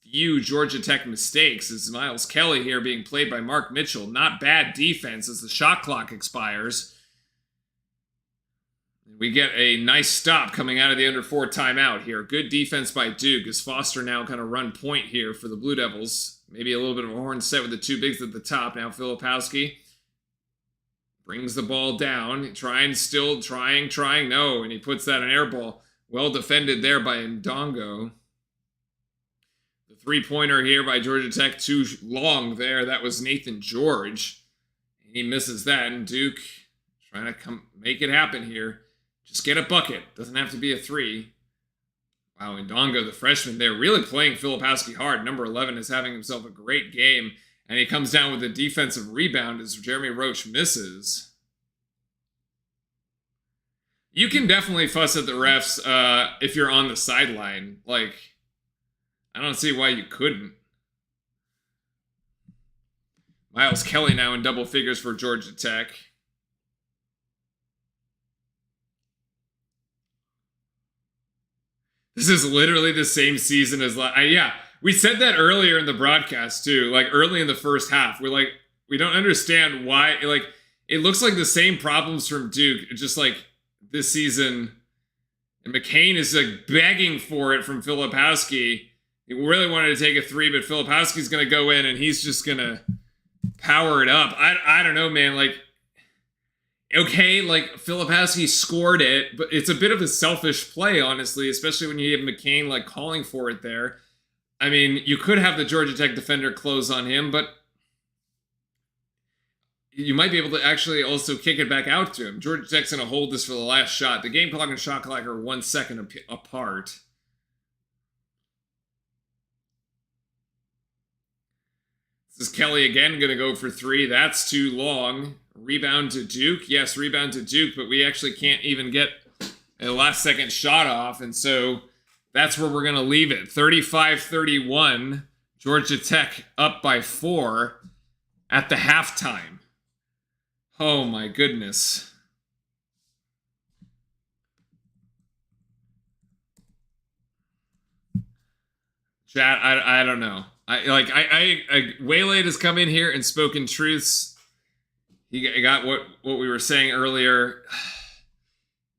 few Georgia Tech mistakes. As Miles Kelly here being played by Mark Mitchell. Not bad defense as the shot clock expires. We get a nice stop coming out of the under 4 timeout here. Good defense by Duke as Foster now kind of run point here for the Blue Devils. Maybe a little bit of a horn set with the two bigs at the top. Now Filipowski brings the ball down. Trying. No, and he puts that an air ball. Well defended there by Ndongo. The three-pointer here by Georgia Tech, too long there. That was Nathan George. He misses that, and Duke trying to make it happen here. Just get a bucket. Doesn't have to be a 3. Wow, Ndongo, the freshman there, really playing Filipowski hard. Number 11 is having himself a great game, and he comes down with a defensive rebound as Jeremy Roach misses. You can definitely fuss at the refs if you're on the sideline. Like, I don't see why you couldn't. Miles Kelly now in double figures for Georgia Tech. This is literally the same season as yeah, we said that earlier in the broadcast too. Like early in the first half, we're like, we don't understand why. Like it looks like the same problems from Duke, just like this season. And McCain is like begging for it from Filipowski. He really wanted to take a 3, but Filipowski's going to go in and he's just going to power it up. I don't know, man. Like, okay, like Filipowski scored it, but it's a bit of a selfish play, honestly, especially when you have McCain like calling for it there. I mean, you could have the Georgia Tech defender close on him, but you might be able to actually also kick it back out to him. Georgia Tech's going to hold this for the last shot. The game clock and shot clock are 1 second apart. This is Kelly again going to go for 3. That's too long. Rebound to Duke. Yes, rebound to Duke, but we actually can't even get a last second shot off. And so that's where we're going to leave it. 35-31. Georgia Tech up by 4 at the halftime. Oh my goodness. Chat, I don't know. Waylaid has come in here and spoken truths. He got what we were saying earlier.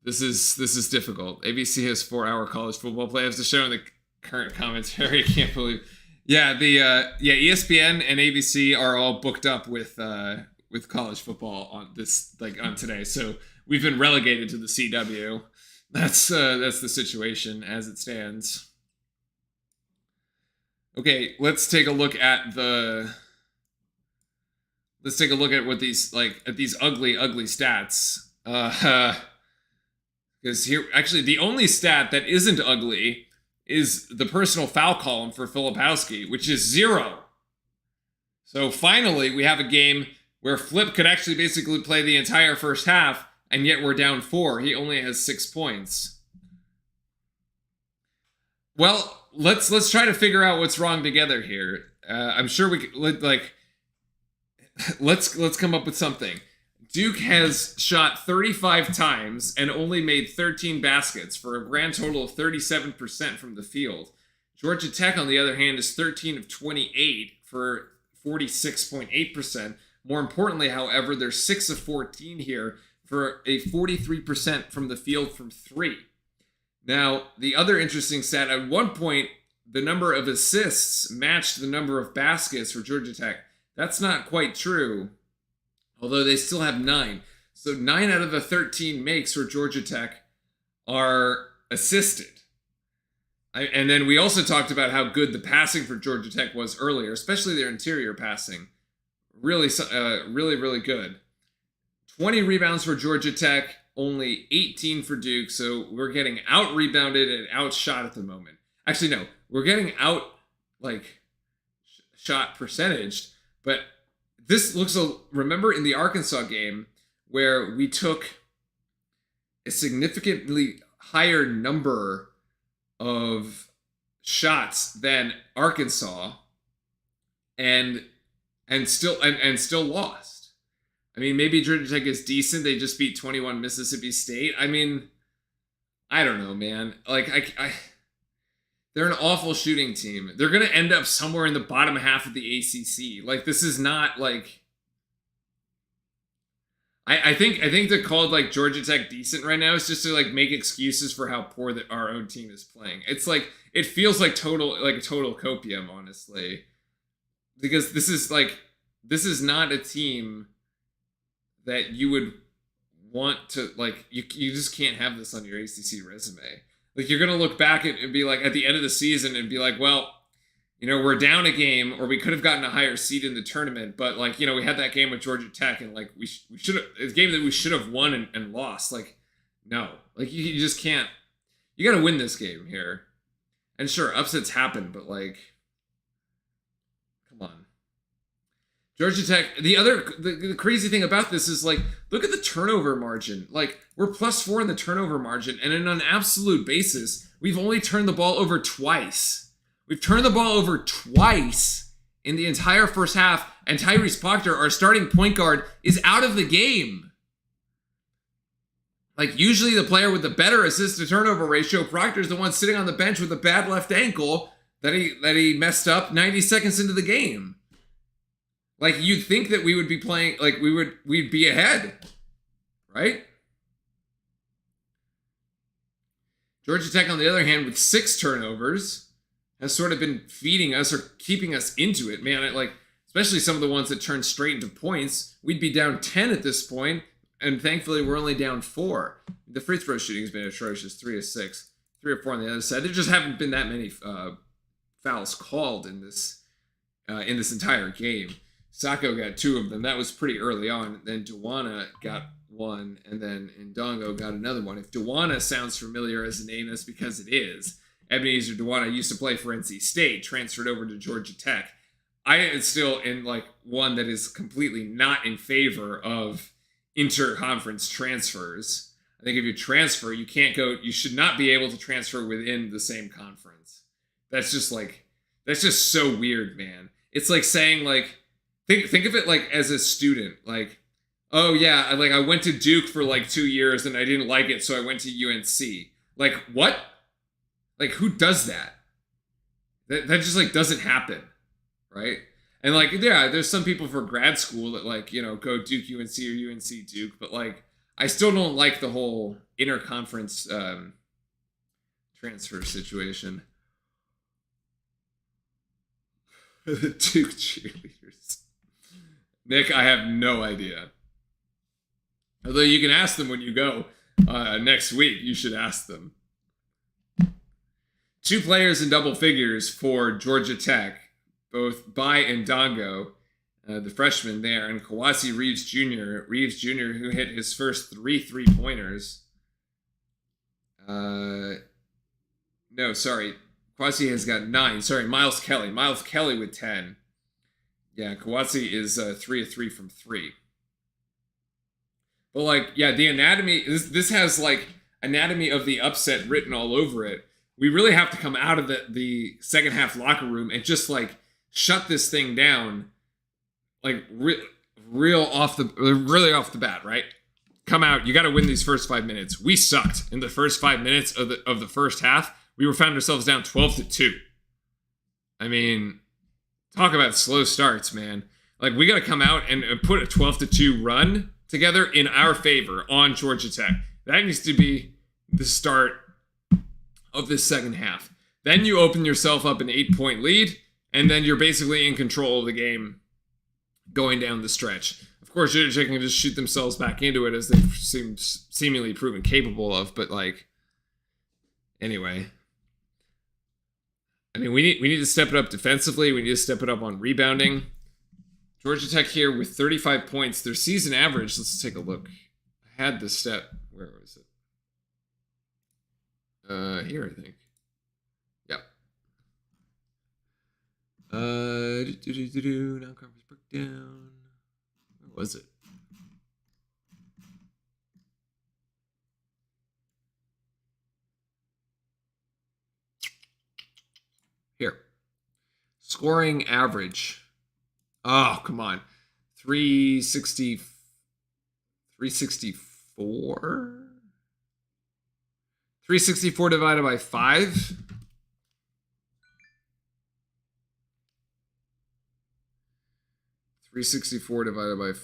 This is difficult. ABC has 4-hour college football playoffs to show in the current commentary. I can't believe. Yeah, ESPN and ABC are all booked up with college football on today. So we've been relegated to the CW. That's the situation as it stands. Okay, let's take a look at what these at these ugly stats. Because here, actually, the only stat that isn't ugly is the personal foul column for Filipowski, which is 0. So finally, we have a game where Flip could actually basically play the entire first half, and yet we're down 4. He only has 6 points. Well, let's try to figure out what's wrong together here. I'm sure we could, let's come up with something. Duke has shot 35 times and only made 13 baskets for a grand total of 37% from the field. Georgia Tech, on the other hand, is 13 of 28 for 46.8%. More importantly, however, they're 6 of 14 here for a 43% from the field from 3. Now, the other interesting stat, at one point, the number of assists matched the number of baskets for Georgia Tech. That's not quite true, although they still have 9. So 9 out of the 13 makes for Georgia Tech are assisted. And then we also talked about how good the passing for Georgia Tech was earlier, especially their interior passing. Really, really good. 20 rebounds for Georgia Tech, only 18 for Duke. So we're getting out-rebounded and outshot at the moment. Actually, no, we're getting shot percentaged. But this looks, remember in the Arkansas game where we took a significantly higher number of shots than Arkansas and still lost. I mean, maybe Georgia Tech is decent. They just beat 21 Mississippi State. I mean, I don't know, man. They're an awful shooting team. They're going to end up somewhere in the bottom half of the ACC. This is not I think to call Georgia Tech decent right now is just to make excuses for how poor our own team is playing. It's it feels like total copium, honestly, because this is not a team that you would want to you just can't have this on your ACC resume. You're going to look back and be at the end of the season and be well, we're down a game, or we could have gotten a higher seed in the tournament, but we had that game with Georgia Tech, and we should have, it's a game that we should have won and lost. No, you just can't. You got to win this game here. And sure, upsets happen, but come on. Georgia Tech, the crazy thing about this is look at the turnover margin. We're +4 in the turnover margin, and on an absolute basis, we've only turned the ball over twice. We've turned the ball over twice in the entire first half, and Tyrese Proctor, our starting point guard, is out of the game. Usually the player with the better assist to turnover ratio, Proctor's the one sitting on the bench with a bad left ankle that he messed up 90 seconds into the game. You'd think that we would be playing, we'd be ahead, right? Georgia Tech, on the other hand, with 6 turnovers, has sort of been feeding us or keeping us into it, man. Especially some of the ones that turn straight into points. We'd be down 10 at this point, and thankfully we're only down 4. The free throw shooting has been atrocious, 3 of 6, 3 or 4 on the other side. There just haven't been that many fouls called in this entire game. Sacco got 2 of them. That was pretty early on. Then Dewana got 1, and then Ndongo got another one. If Dewana sounds familiar as a name, that's because it is. Ebenezer Dewana used to play for NC State, transferred over to Georgia Tech. I am still in one that is completely not in favor of inter-conference transfers. I think if you transfer, you should not be able to transfer within the same conference. That's just so weird, man. It's saying think of it as a student, oh yeah, I went to Duke for 2 years and I didn't like it, so I went to UNC. What? Who does that? That just doesn't happen, right? And yeah, there's some people for grad school that go Duke UNC or UNC Duke, but I still don't like the whole interconference transfer situation. The Duke cheerleaders. Nick, I have no idea. Although you can ask them when you go next week. You should ask them. 2 players in double figures for Georgia Tech, both Bai and Ndongo, the freshman there, and Kawasi Reeves Jr., who hit his first 3 3-pointers. No, sorry. Kawasi has got 9. Sorry, Miles Kelly. Miles Kelly with 10. Yeah, Kawasi is 3 of 3 from 3. But like, yeah, the anatomy, this has like anatomy of the upset written all over it. We really have to come out of the second half locker room and just like shut this thing down, like really off the bat, right? Come out. You got to win these first 5 minutes. We sucked in the first 5 minutes of the first half. We found ourselves down 12-2. I mean, talk about slow starts, man. Like, we got to come out and put a 12-2 run together in our favor on Georgia Tech. That needs to be the start of this second half. Then you open yourself up an 8-point lead, and then you're basically in control of the game going down the stretch. Of course, Georgia Tech can just shoot themselves back into it as they've seemingly proven capable of, but like, anyway. I mean, we need to step it up defensively. We need to step it up on rebounding. Georgia Tech here with 35 points. Their season average, let's take a look. I had the stat. Where was it? Here, I think. Yep. Non-conference breakdown. Where was it? Here. Scoring average. Oh, come on. 364? 364 divided by 5? 364 divided by 5.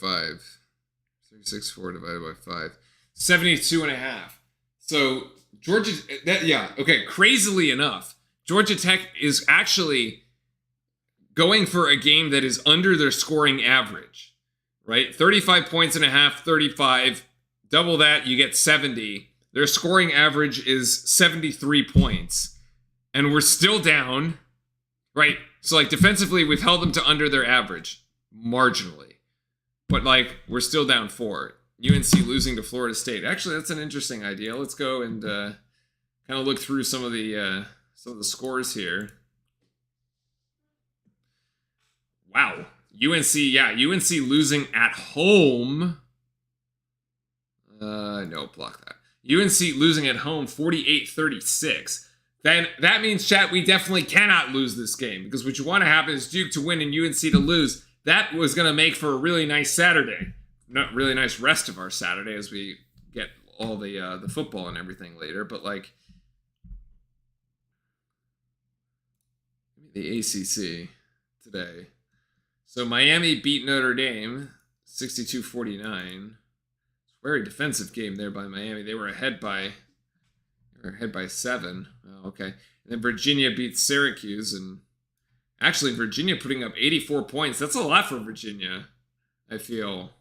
364 divided by 5. 72.5. So, Georgia... okay, crazily enough, Georgia Tech is actually going for a game that is under their scoring average, right? 35 points and a half, 35. Double that, you get 70. Their scoring average is 73 points. And we're still down, right? So, like, defensively, we've held them to under their average, marginally. But, like, we're still down 4. UNC losing to Florida State. Actually, that's an interesting idea. Let's go and kind of look through some of the scores here. Wow. UNC losing at home. No, block that. UNC losing at home 48-36. Then that means, chat, we definitely cannot lose this game, because what you want to have is Duke to win and UNC to lose. That was going to make for a really nice Saturday. Not really nice rest of our Saturday as we get all the football and everything later, but like the ACC today. So Miami beat Notre Dame 62-49. Very defensive game there by Miami. They were ahead by 7. Oh, okay. And then Virginia beat Syracuse, and actually Virginia putting up 84 points. That's a lot for Virginia, I feel.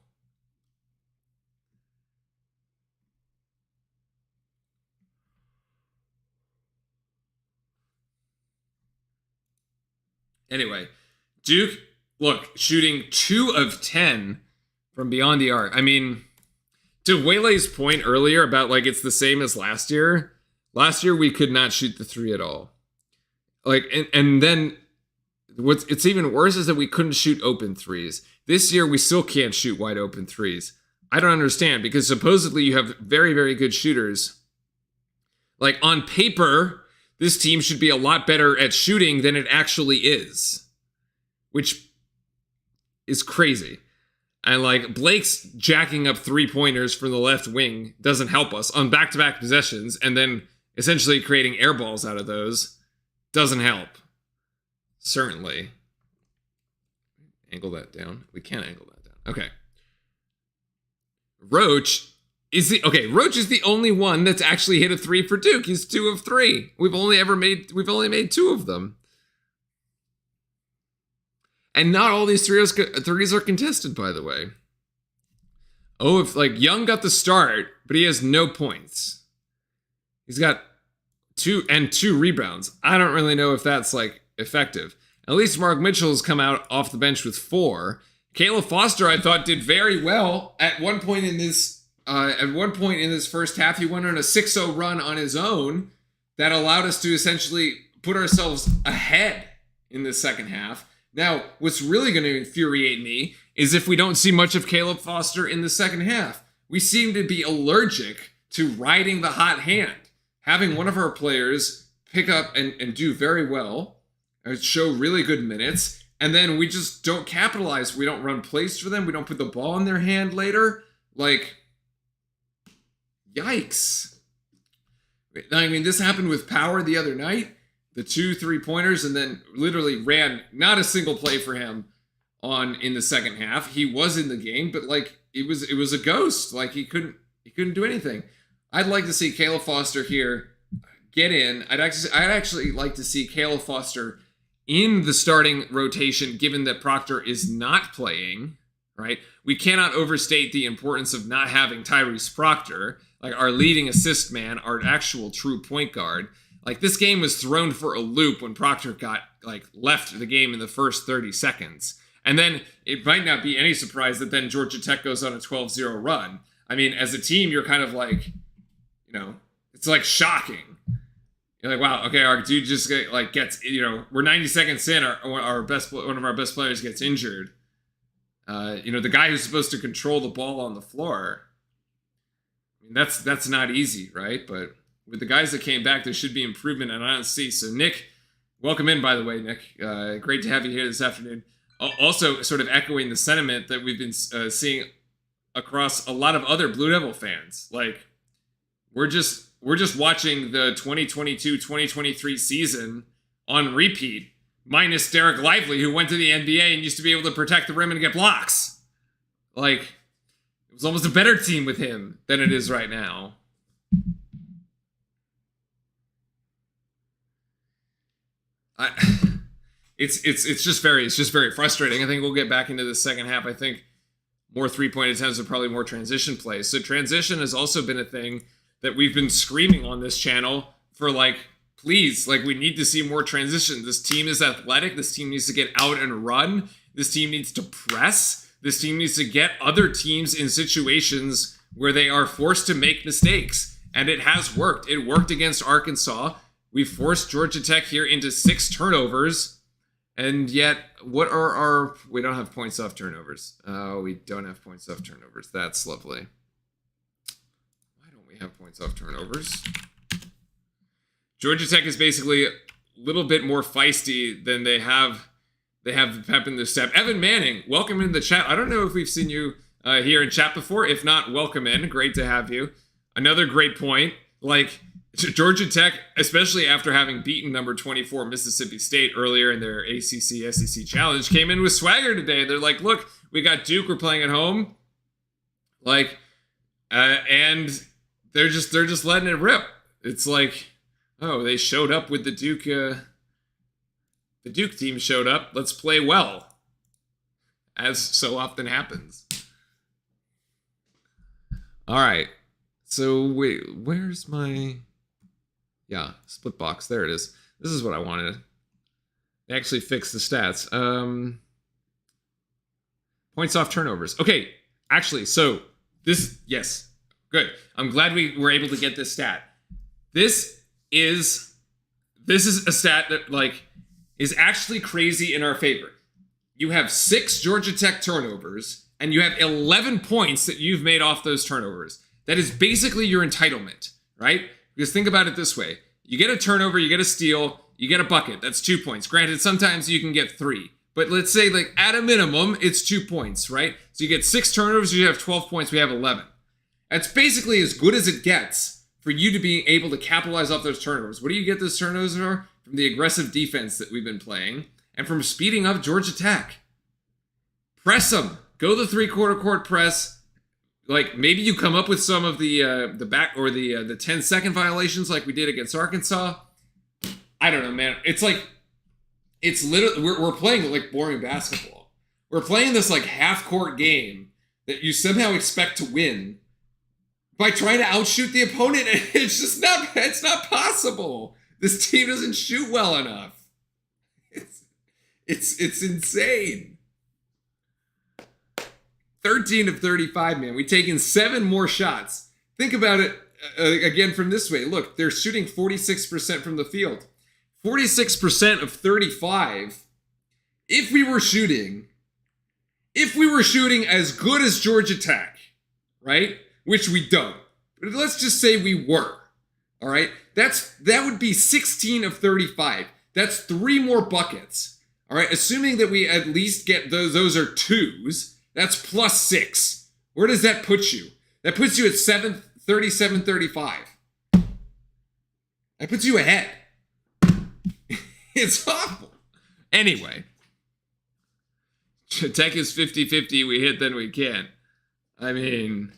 Anyway, Duke, look, shooting 2 of 10 from beyond the arc. I mean, to Waylay's point earlier about like it's the same as last year. Last year we could not shoot the 3 at all. Like, and then it's even worse is that we couldn't shoot open 3s. This year we still can't shoot wide open 3s. I don't understand, because supposedly you have very, very good shooters. Like, on paper, this team should be a lot better at shooting than it actually is, which is crazy. And like, Blake's jacking up 3-pointers from the left wing doesn't help us on back-to-back possessions, and then essentially creating air balls out of those doesn't help. Certainly. Angle that down. We can't angle that down. Okay. Roach is the only one that's actually hit a 3 for Duke. He's 2 of 3. We've only made 2 of them. And not all these threes are contested, by the way. Oh, if like Young got the start, but he has no points. He's got 2 rebounds. I don't really know if that's like effective. At least Mark Mitchell has come out off the bench with 4. Caleb Foster, I thought, did very well at one point in this. First half, he went on a 6-0 run on his own that allowed us to essentially put ourselves ahead in the second half. Now, what's really going to infuriate me is if we don't see much of Caleb Foster in the second half. We seem to be allergic to riding the hot hand. Having one of our players pick up and do very well, show really good minutes, and then we just don't capitalize. We don't run plays for them. We don't put the ball in their hand later. Like, yikes. I mean, this happened with Power the other night. The 2 3-pointers, and then literally ran not a single play for him in the second half. He was in the game, but like it was a ghost. Like he couldn't do anything. I'd like to see Caleb Foster here get in. I'd actually like to see Caleb Foster in the starting rotation, given that Proctor is not playing. Right? We cannot overstate the importance of not having Tyrese Proctor, like our leading assist man, our actual true point guard. Like, this game was thrown for a loop when Proctor got, left the game in the first 30 seconds. And then it might not be any surprise that then Georgia Tech goes on a 12-0 run. I mean, as a team, you're kind of like, it's like shocking. You're like, wow, okay, our dude just gets, we're 90 seconds in, one of our best players gets injured. The guy who's supposed to control the ball on the floor. I mean, that's not easy, right? But with the guys that came back, there should be improvement, and I don't see. So, Nick, welcome in, by the way, Nick. Great to have you here this afternoon. Also, sort of echoing the sentiment that we've been seeing across a lot of other Blue Devil fans. Like, we're just watching the 2022-2023 season on repeat, minus Derek Lively, who went to the NBA and used to be able to protect the rim and get blocks. Like, it was almost a better team with him than it is right now. It's just very frustrating. I think we'll get back into the second half. I think more 3-point attempts and probably more transition plays. So transition has also been a thing that we've been screaming on this channel for please, we need to see more transition. This team is athletic. This team needs to get out and run. This team needs to press. This team needs to get other teams in situations where they are forced to make mistakes. And it has worked. It worked against Arkansas. We forced Georgia Tech here into 6 turnovers, and yet, we don't have points off turnovers. We don't have points off turnovers. That's lovely. Why don't we have points off turnovers? Georgia Tech is basically a little bit more feisty than they have pep in their step. Evan Manning, welcome in the chat. I don't know if we've seen you here in chat before. If not, welcome in. Great to have you. Another great point. Georgia Tech, especially after having beaten number 24 Mississippi State earlier in their ACC SEC challenge, came in with swagger today. They're like, look, we got Duke, we're playing at home. And they're just letting it rip. It's like, oh, they showed up with the Duke team showed up. Let's play well. As so often happens. All right. So wait, where's my... Yeah, split box. There it is. This is what I wanted. They actually fixed the stats. Points off turnovers. Okay, actually, so yes, good. I'm glad we were able to get this stat. This is a stat that is actually crazy in our favor. You have 6 Georgia Tech turnovers, and you have 11 points that you've made off those turnovers. That is basically your entitlement, right? Because think about it this way. You get a turnover, you get a steal, you get a bucket. That's 2 points. Granted, sometimes you can get 3. But let's say, at a minimum, it's 2 points, right? So you get 6 turnovers, you have 12 points, we have 11. That's basically as good as it gets for you to be able to capitalize off those turnovers. What do you get those turnovers for? From the aggressive defense that we've been playing and from speeding up Georgia Tech. Press them. Go the 3-quarter court press. Maybe you come up with some of the back or the 10-second violations like we did against Arkansas. I don't know, man. It's literally we're playing boring basketball. We're playing this half-court game that you somehow expect to win by trying to outshoot the opponent, and it's not possible. This team doesn't shoot well enough. It's insane. 13 of 35, man. We've taken 7 more shots. Think about it again from this way. Look, they're shooting 46% from the field. 46% of 35. If we were shooting as good as Georgia Tech, right? Which we don't. But let's just say we were. All right? That would be 16 of 35. That's 3 more buckets. All right? Assuming that we at least get those are 2s, that's plus 6. Where does that put you? That puts you at 37-35. That puts you ahead. It's awful. Anyway. Tech is 50-50. We hit, then we can't. I mean,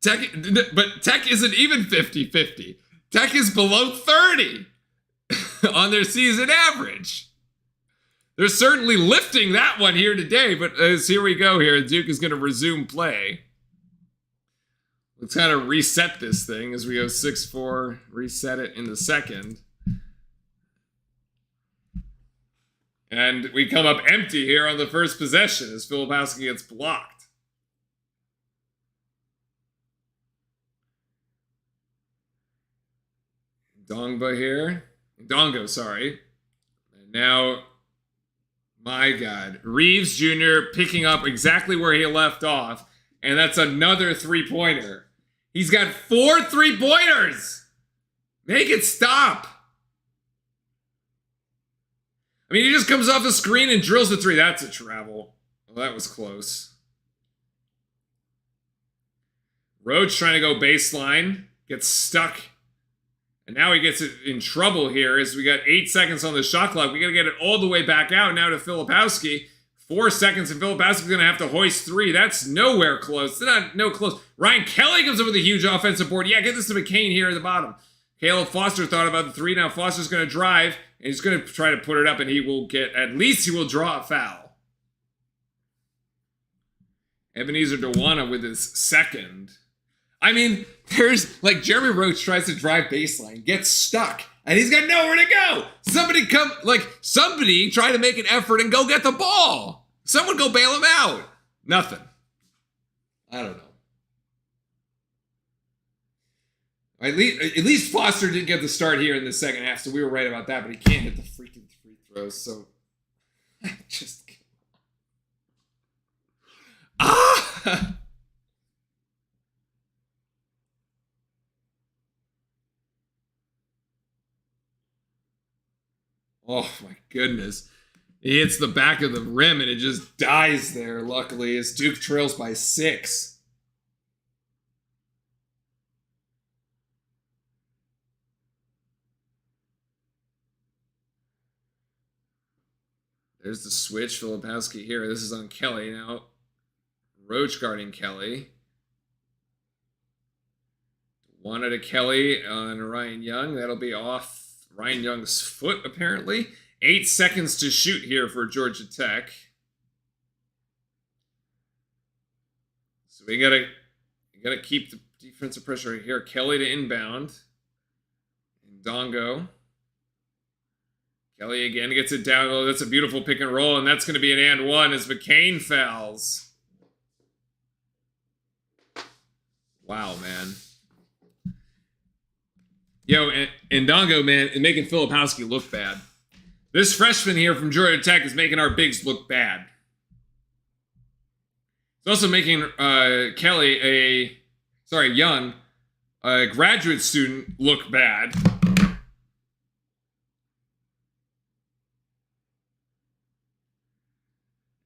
Tech isn't even 50-50. Tech is below 30 on their season average. They're certainly lifting that one here today, but here we go here. Duke is going to resume play. Let's kind of reset this thing as we go 6-4, reset it in the second. And we come up empty here on the first possession as Filipowski gets blocked. Dongo, sorry. And now, my God, Reeves Jr. picking up exactly where he left off, and that's another 3-pointer. He's got 4 3-pointers! Make it stop! I mean, he just comes off the screen and drills the 3. That's a travel. Well, that was close. Roach trying to go baseline. Gets stuck. And now he gets in trouble here as we got 8 seconds on the shot clock. We got to get it all the way back out now to Filipowski. 4 seconds and Filipowski's going to have to hoist 3. That's nowhere close. No close. Ryan Kelly comes up with a huge offensive board. Yeah, get this to McCain here at the bottom. Caleb Foster thought about the 3. Now Foster's going to drive. And he's going to try to put it up, and he will draw a foul. Ebenezer Dewana with his second. I mean, there's, like, Jeremy Roach tries to drive baseline, gets stuck, and he's got nowhere to go. Somebody try to make an effort and go get the ball. Someone go bail him out. Nothing. I don't know. At least Foster didn't get the start here in the second half, so we were right about that, but he can't hit the freaking free throws, so just... Ah! Oh my goodness. He hits the back of the rim and it just dies there, luckily, as Duke trails by 6. There's the switch. Filipowski here. This is on Kelly now. Roach guarding Kelly. One to Kelly on Ryan Young. That'll be off Ryan Young's foot, apparently. 8 seconds to shoot here for Georgia Tech. So we gotta keep the defensive pressure here. Kelly to inbound. And Dongo. Kelly again gets it down low. That's a beautiful pick and roll, and that's going to be an and 1 as McCain fouls. Wow, man. Yo, and Dongo, man, is making Filipowski look bad. This freshman here from Georgia Tech is making our bigs look bad. It's also making Young, a graduate student, look bad.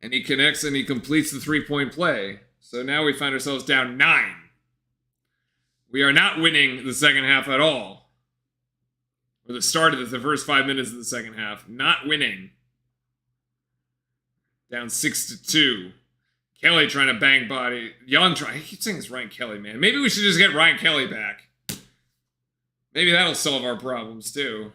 And he connects and he completes the 3-point play. So now we find ourselves down 9. We are not winning the second half at all. Or the start of the first 5 minutes of the second half. Not winning. Down 6-2. Kelly trying to bang body. I keep saying it's Ryan Kelly, man. Maybe we should just get Ryan Kelly back. Maybe that'll solve our problems too.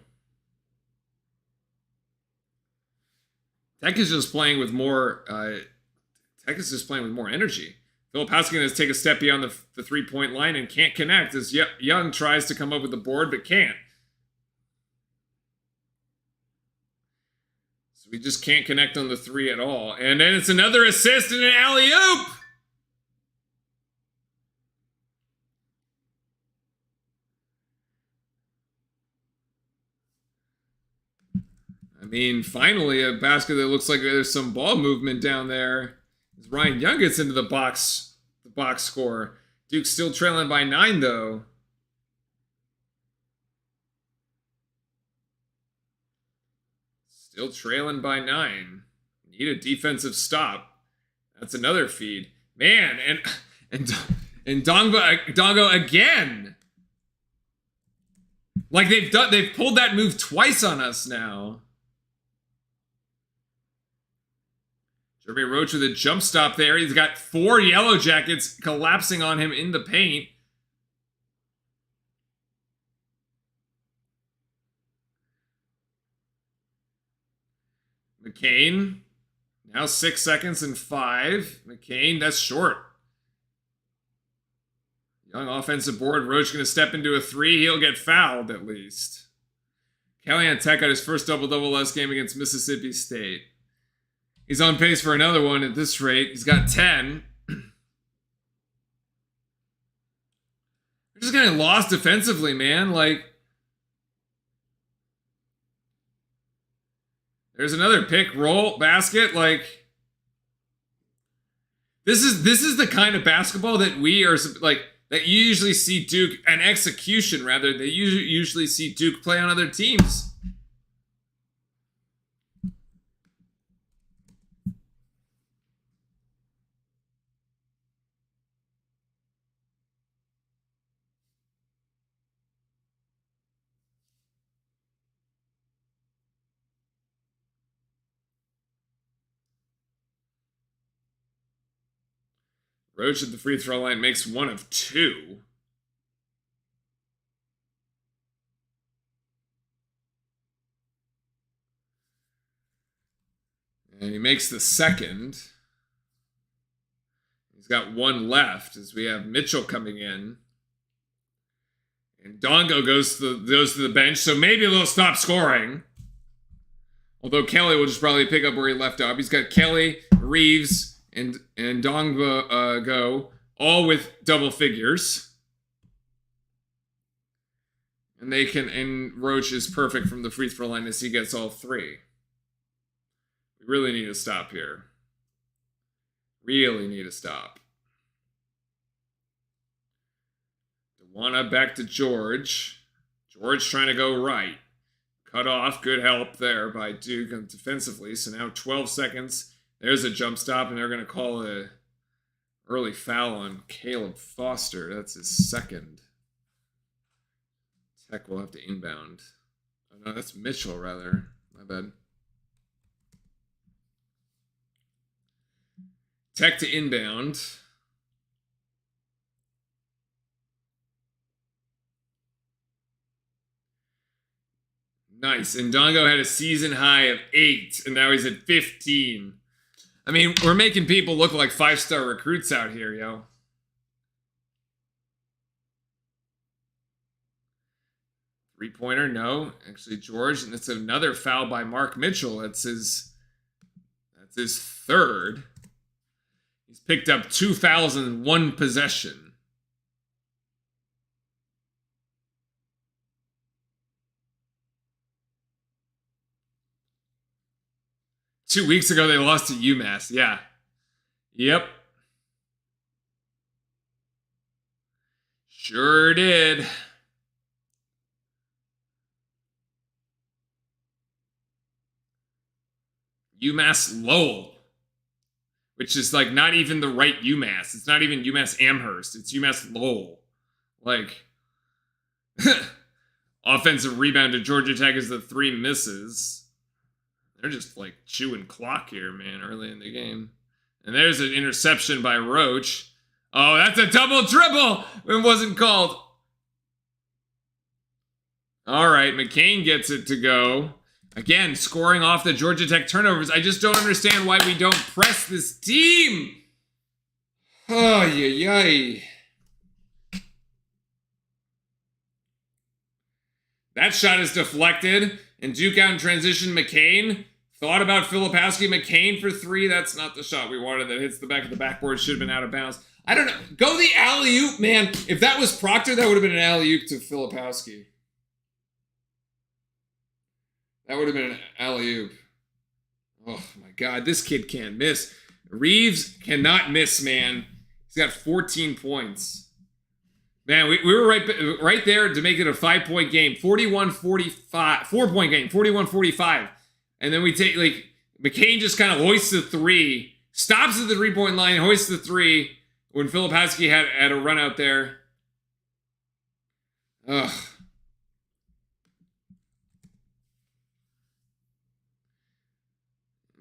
Tech is just playing with more energy. Filipowski going to take a step beyond the 3-point line and can't connect as Young tries to come up with the board but can't. So we just can't connect on the 3 at all. And then it's another assist and an alley-oop! mean, finally, a basket that looks like there's some ball movement down there. As Ryan Young gets into the box score. Duke's still trailing by 9, though. Still trailing by 9. Need a defensive stop. That's another feed. Man, and Dongo again. Like they've pulled that move twice on us now. Jeremy Roach with a jump stop there. He's got 4 Yellow Jackets collapsing on him in the paint. McCain, now 6 seconds and 5. McCain, that's short. Young offensive board. Roach going to step into a 3. He'll get fouled at least. Kellyanne Tech got his first double-double last game against Mississippi State. He's on pace for another one at this rate. He's got 10. They're just getting lost defensively, man. Like, there's another pick, roll, basket. Like, this is the kind of basketball that we are like that you usually see Duke, an execution rather. They usually see Duke play on other teams. Roach at the free throw line makes 1 of 2. And he makes the second. He's got 1 left as we have Mitchell coming in. And Dongo goes to the bench, so maybe they'll stop scoring. Although Kelly will just probably pick up where he left off. He's got Kelly, Reeves, and Dongo go, all with double figures. And Roach is perfect from the free throw line as he gets all 3. We really need to stop here. Really need to stop. Dewana back to George. George trying to go right. Cut off. Good help there by Duke defensively. So now 12 seconds. There's a jump stop, and they're going to call a early foul on Caleb Foster. That's his second. Tech will have to inbound. Oh, no, that's Mitchell, rather. My bad. Tech to inbound. Nice. And Dongo had a season high of 8, and now he's at 15. I mean, we're making people look like 5-star recruits out here, yo. Three-pointer, no. Actually, George, and it's another foul by Mark Mitchell. That's his third. He's picked up 2 fouls in 1 possession. Two weeks ago, they lost to UMass. Yeah. Yep. Sure did. UMass Lowell, which is like not even the right UMass. It's not even UMass Amherst. It's UMass Lowell. Like, offensive rebound to Georgia Tech as the 3 misses. They're just like chewing clock here, man, early in the game. And there's an interception by Roach. Oh, that's a double dribble. It wasn't called. All right, McCain gets it to go. Again, scoring off the Georgia Tech turnovers. I just don't understand why we don't press this team. Oh, yay. That shot is deflected. And Duke out in transition, McCain. Thought about Filipowski. McCain for 3. That's not the shot we wanted. That hits the back of the backboard. Should have been out of bounds. I don't know. Go the alley-oop, man. If that was Proctor, that would have been an alley-oop to Filipowski. That would have been an alley-oop. Oh my God, this kid can't miss. Reeves cannot miss, man. He's got 14 points. Man, we were right there to make it a 5-point game. 41-45. 4-point game. 41-45. And then we take, like, McCain just kind of hoists the three. Stops at the 3-point line, hoists the three. When Filipowski had a run out there. Ugh.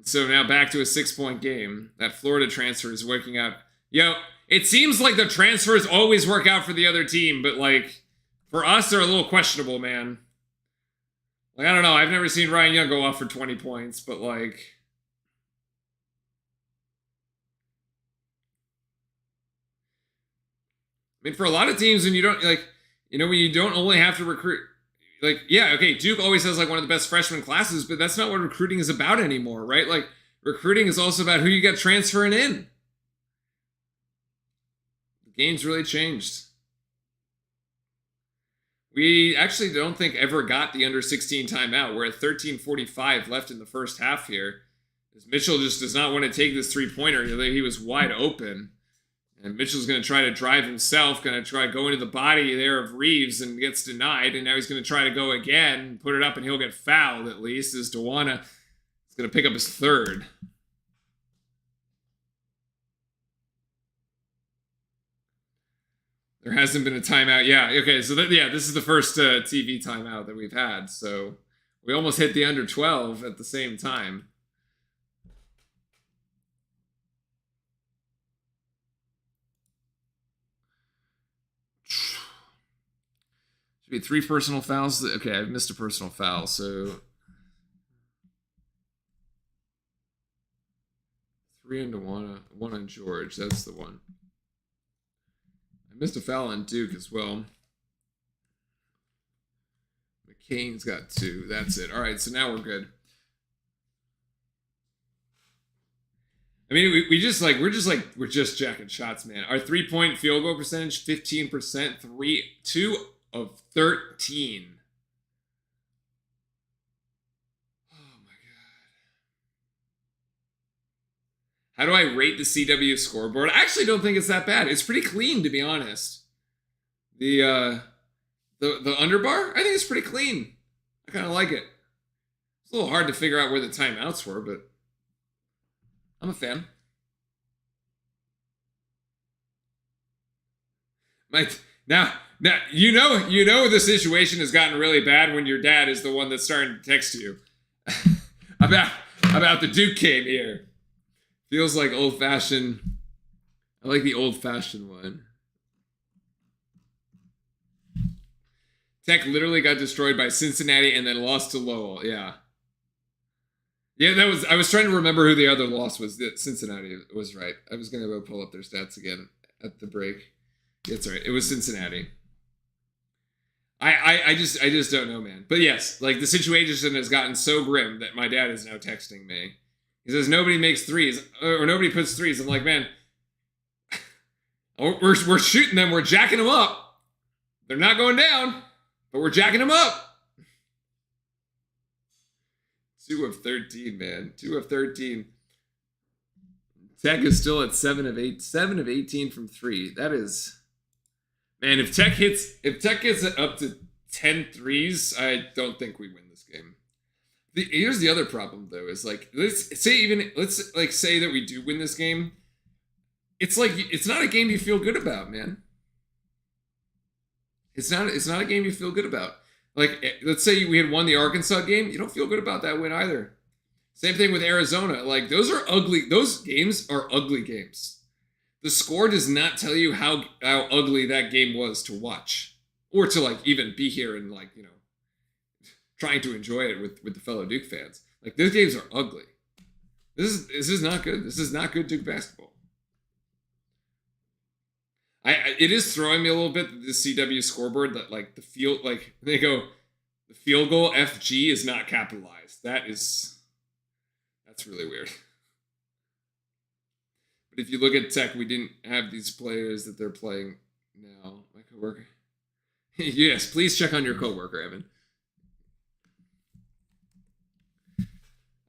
So now back to a 6-point game. That Florida transfer is working out. Yo, it seems like the transfers always work out for the other team, but like for us, they're a little questionable, man. Like, I don't know. I've never seen Ryan Young go off for 20 points, but like. I mean, for a lot of teams, when you don't like, when you don't only have to recruit. Like, yeah, okay, Duke always has like one of the best freshman classes, but that's not what recruiting is about anymore, right? Like, recruiting is also about who you got transferring in. The game's really changed. We actually don't think ever got the under 16 timeout. We're at 13:45 left in the first half here. As Mitchell just does not want to take this three-pointer. He was wide open. And Mitchell's going to try to drive himself, going to try going to the body there of Reeves and gets denied. And now he's going to try to go again, put it up, and he'll get fouled at least as Dewana is going to pick up his third. There hasn't been a timeout. Yeah, okay, so this is the first TV timeout that we've had. So we almost hit the under 12 at the same time. Should be 3 personal fouls. Okay, I've missed a personal foul, so 3 into 1 on George. That's the one. I missed a foul on Duke as well. McCain's got 2. That's it. All right, so now we're good. I mean, we're just jacking shots, man. Our 3-point field goal percentage, 15%, 2 of 13. Oh my God. How do I rate the CW scoreboard? I actually don't think it's that bad. It's pretty clean, to be honest. The underbar, I think it's pretty clean. I kind of like it. It's a little hard to figure out where the timeouts were, but I'm a fan. Now you know the situation has gotten really bad when your dad is the one that's starting to text you about the Duke game here. Feels like old-fashioned. I like the old-fashioned one. Tech literally got destroyed by Cincinnati and then lost to Lowell. Yeah. Yeah, I was trying to remember who the other loss was. Cincinnati was right. I was going to go pull up their stats again at the break. It's all right. It was Cincinnati. I just don't know, man. But yes, like the situation has gotten so grim that my dad is now texting me. He says nobody makes threes or nobody puts threes. I'm like, man, we're shooting them. We're jacking them up. They're not going down, but we're jacking them up. 2 of 13, man. 2 of 13. Tech is still at 7 of 18 from 3. That is, man. If Tech gets it up to 10 threes, I don't think we win this game. Here's the other problem though: is like let's say that we do win this game. It's like it's not a game you feel good about, man. It's not a game you feel good about. Like, let's say we had won the Arkansas game. You don't feel good about that win either. Same thing with Arizona. Like, those are ugly. Those games are ugly games. The score does not tell you how ugly that game was to watch. Or to, like, even be here and, like, trying to enjoy it with the fellow Duke fans. Like, those games are ugly. This is not good. This is not good Duke basketball. It is throwing me a little bit, the CW scoreboard, that like the field, like they go, the field goal FG is not capitalized. That's really weird. But if you look at Tech, we didn't have these players that they're playing now. My coworker. Yes, please check on your coworker, Evan.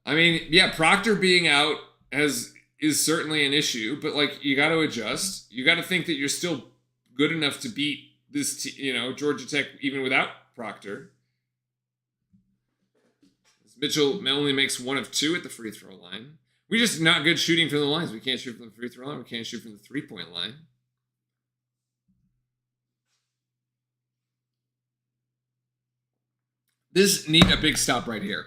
I mean, yeah, Proctor being out is certainly an issue, but like you got to adjust. You got to think that you're still good enough to beat this, Georgia Tech even without Proctor. Mitchell only makes 1 of 2 at the free throw line. We're just not good shooting from the lines. We can't shoot from the free throw line. We can't shoot from the 3-point line. This need a big stop right here.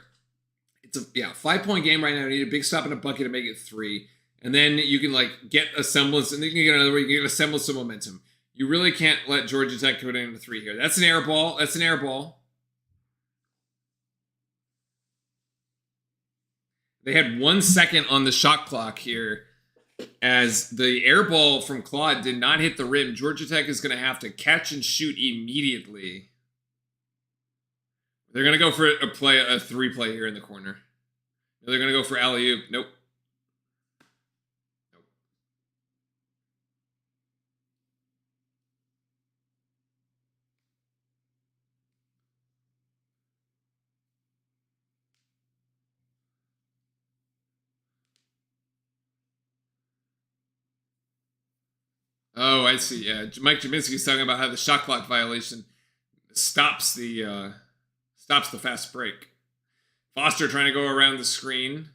It's a 5-point game right now. You need a big stop and a bucket to make it 3. And then you can like get a semblance, and then you can get another way. You can get a semblance of momentum. You really can't let Georgia Tech put in a 3 here. That's an air ball. That's an air ball. They had 1 second on the shot clock here as the air ball from Claude did not hit the rim. Georgia Tech is going to have to catch and shoot immediately. They're going to go for a 3-play here in the corner. They're going to go for alley-oop. Nope. Oh, I see. Yeah, Mike Jaminski's talking about how the shot clock violation stops the fast break. Foster trying to go around the screen.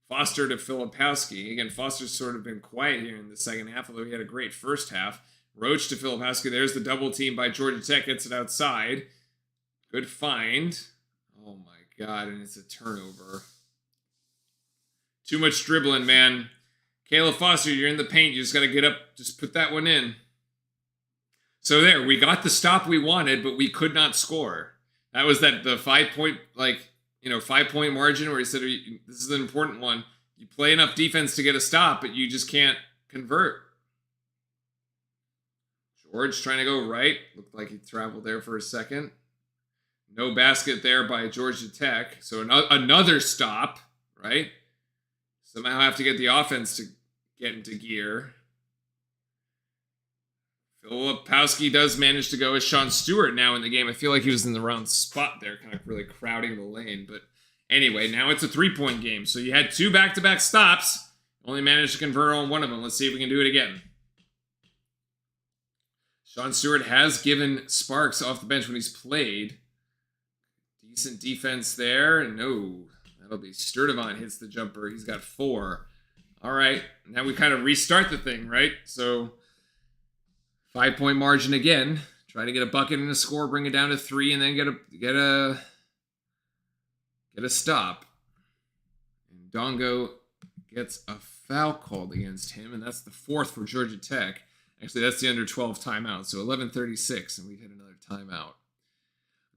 Foster to Filipowski. Again, Foster's sort of been quiet here in the second half, although he had a great first half. Roach to Filipowski. There's the double team by Georgia Tech. Gets it outside. Good find. Oh my God, and it's a turnover. Too much dribbling, man. Caleb Foster, you're in the paint. You just got to get up. Just put that one in. So there, we got the stop we wanted, but we could not score. That was the 5-point, 5-point margin where he said, this is an important one. You play enough defense to get a stop, but you just can't convert. George trying to go right. Looked like he traveled there for a second. No basket there by Georgia Tech. So another stop, right? Somehow have to get the offense to get into gear. Filipowski does manage to go as Sean Stewart now in the game. I feel like he was in the wrong spot there, kind of really crowding the lane. But anyway, now it's a 3-point game. So you had 2 back-to-back stops. Only managed to convert on one of them. Let's see if we can do it again. Sean Stewart has given sparks off the bench when he's played. Decent defense there. No, that'll be Sturdivant hits the jumper. He's got 4. All right, now we kind of restart the thing, right? So 5-point margin again. Try to get a bucket and a score, bring it down to 3, and then get a stop. And Dongo gets a foul called against him, and that's the 4th for Georgia Tech. Actually, that's the under 12 timeout. So 11:36, and we've hit another timeout.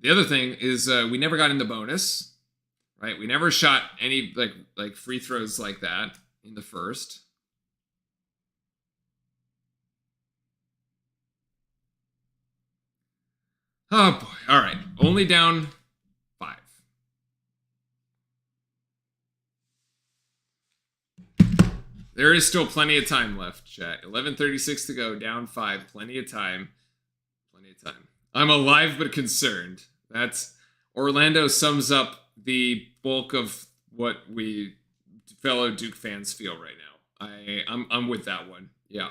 The other thing is we never got in the bonus, right? We never shot any like free throws like that in the first. Oh boy. All right. Only down 5. There is still plenty of time left, chat. 11:36 to go, down 5. Plenty of time. Plenty of time. I'm alive but concerned. That's Orlando sums up the bulk of what we fellow Duke fans feel right now. I'm with that one. Yeah.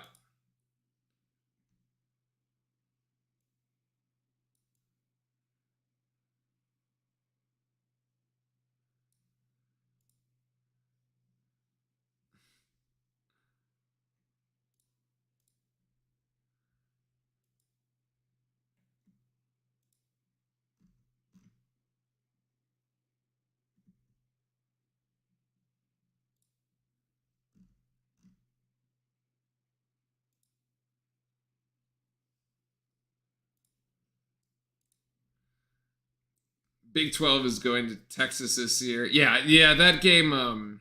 Big 12 is going to Texas this year. Yeah, that game kind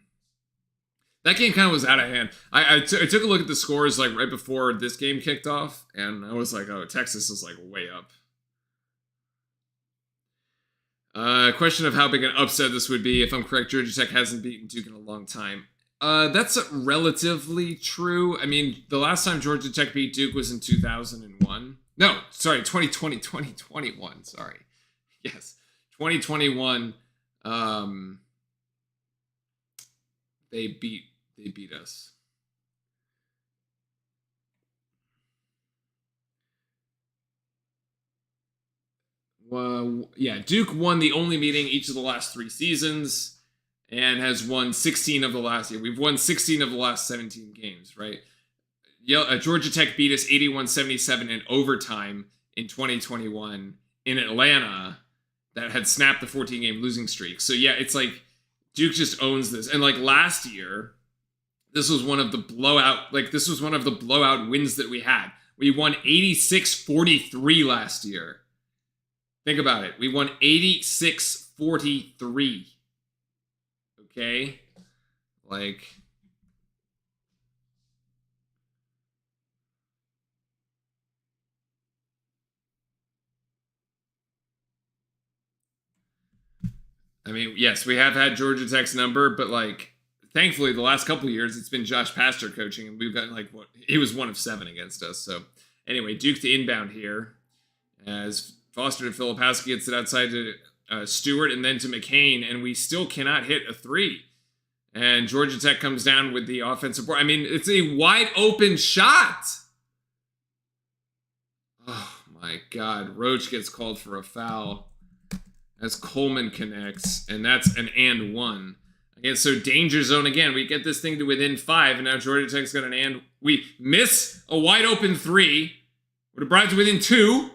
of was out of hand. I took a look at the scores like right before this game kicked off, and I was like, oh, Texas is like way up. Question of how big an upset this would be. If I'm correct, Georgia Tech hasn't beaten Duke in a long time. That's relatively true. I mean, the last time Georgia Tech beat Duke was in 2001. No, sorry, 2021. Sorry. Yes. 2021, they beat us. Well, yeah, Duke won the only meeting each of the last 3 seasons and has won 16 of the last year. We've won 16 of the last 17 games, right? Georgia Tech beat us 81-77 in overtime in 2021 in Atlanta that had snapped the 14-game losing streak. So yeah, it's like Duke just owns this. And like last year, this was one of the blowout wins that we had. We won 86-43 last year. Think about it. We won 86-43. Okay? Like, I mean, yes, we have had Georgia Tech's number, but like, thankfully, the last couple of years, it's been Josh Pastor coaching, and we've gotten he was 1 of 7 against us. So, anyway, Duke to inbound here as Foster to Filipowski gets it outside to Stewart and then to McCain, and we still cannot hit a 3. And Georgia Tech comes down with the offensive board. I mean, it's a wide open shot. Oh my God. Roach gets called for a foul as Coleman connects, and that's an and 1. Again, so danger zone again. We get this thing to within 5, and now Georgia Tech's got an and. We miss a wide open 3. Would have brought it to within 2.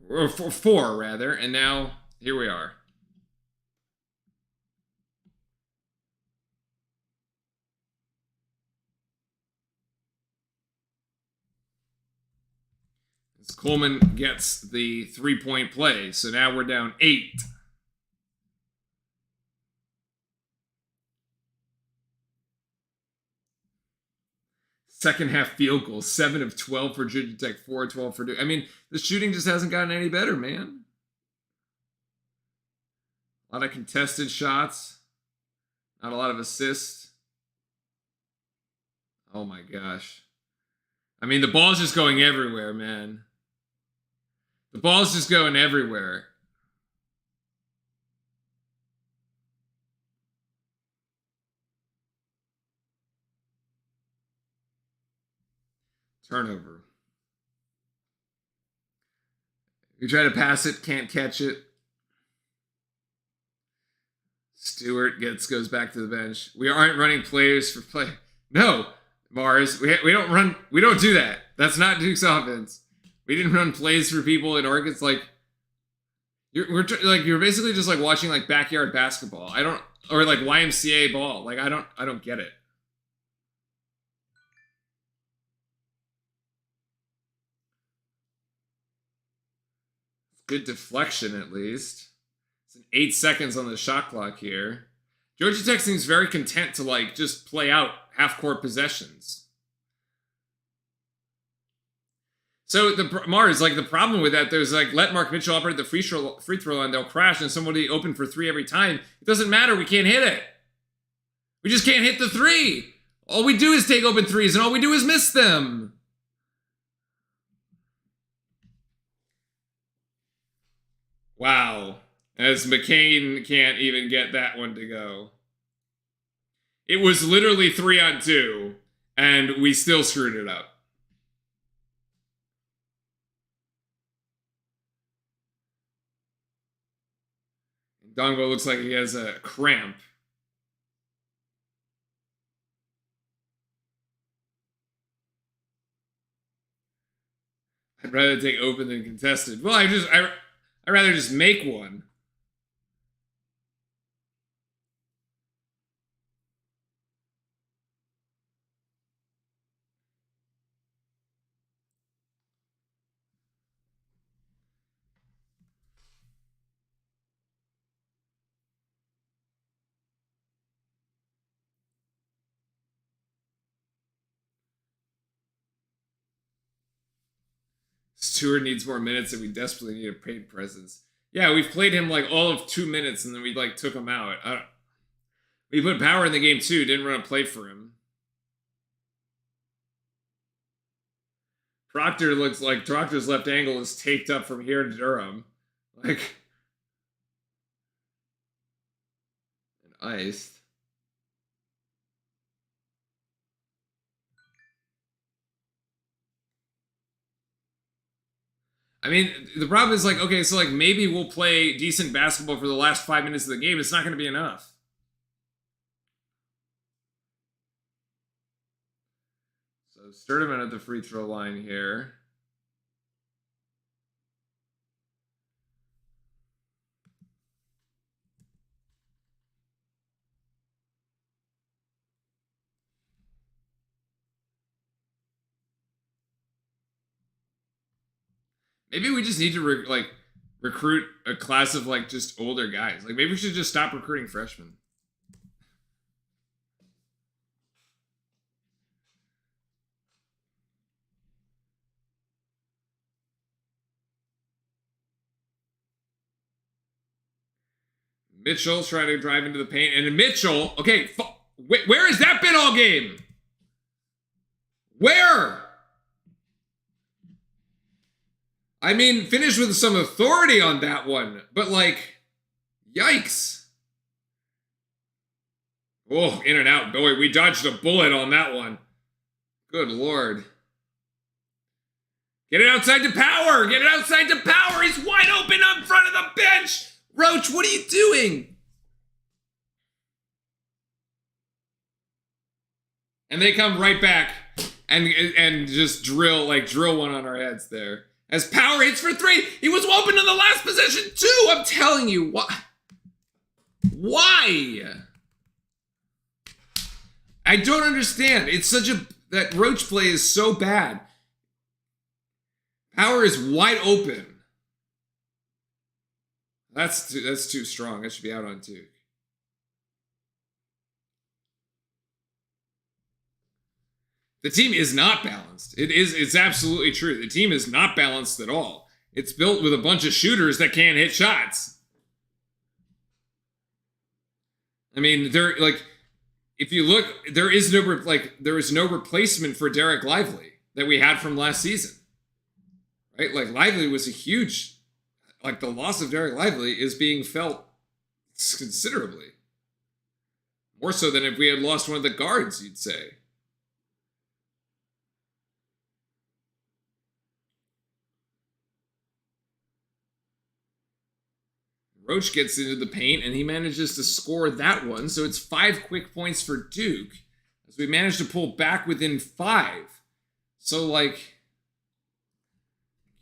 Or 4, rather. And now, here we are. As Coleman gets the 3-point play. So now we're down 8. Second half field goal, 7 of 12 for Georgia Tech, 4 of 12 for Duke. I mean, the shooting just hasn't gotten any better, man. A lot of contested shots, not a lot of assists. Oh my gosh. I mean, the ball's just going everywhere, man. The ball's just going everywhere. Turnover. You try to pass it, can't catch it. Stewart goes back to the bench. We aren't running plays for play. No, Mars, we don't do that. That's not Duke's offense. We didn't run plays for people in Oregon. It's like you're basically just like watching like backyard basketball. Or like YMCA ball. Like I don't get it. Good deflection, at least. It's 8 seconds on the shot clock here. Georgia Tech seems very content to like just play out half-court possessions. So the problem with that, there's like let Mark Mitchell operate the free throw line, they'll crash, and somebody open for 3 every time. It doesn't matter. We can't hit it. We just can't hit the 3. All we do is take open 3s, and all we do is miss them. Wow. As McCain can't even get that one to go. It was literally 3-on-2, and we still screwed it up. Dongo looks like he has a cramp. I'd rather take open than contested. Well, I'd rather just make one. Stewart needs more minutes and we desperately need a paid presence. Yeah, we've played him like all of 2 minutes and then we like took him out. We put power in the game too, didn't run a play for him. Proctor looks like Proctor's left angle is taped up from here to Durham. Like, and iced. I mean, the problem is like, okay, so like maybe we'll play decent basketball for the last 5 minutes of the game. It's not going to be enough. So Sturdivant at the free throw line here. Maybe we just need to recruit a class of like just older guys. Like maybe we should just stop recruiting freshmen. Mitchell's trying to drive into the paint, and Mitchell, okay, where has that been all game? Where? I mean, finish with some authority on that one, but like, yikes. Oh, in and out. Boy, we dodged a bullet on that one. Good Lord. Get it outside to Power. Get it outside to Power. He's wide open up front of the bench. Roach, what are you doing? And they come right back and just drill one on our heads there. As Power hits for three. He was open in the last possession too. I'm telling you, why? I don't understand. It's that Roach play is so bad. Power is wide open. That's too strong. That should be out on two. The team is not balanced. It's absolutely true. The team is not balanced at all. It's built with a bunch of shooters that can't hit shots. I mean, if you look, there is no replacement for Derek Lively that we had from last season. Right? Like Lively was a huge, like the loss of Derek Lively is being felt considerably. More so than if we had lost one of the guards, you'd say. Roach gets into the paint and he manages to score that one. So it's 5 quick points for Duke as we managed to pull back within 5. So like,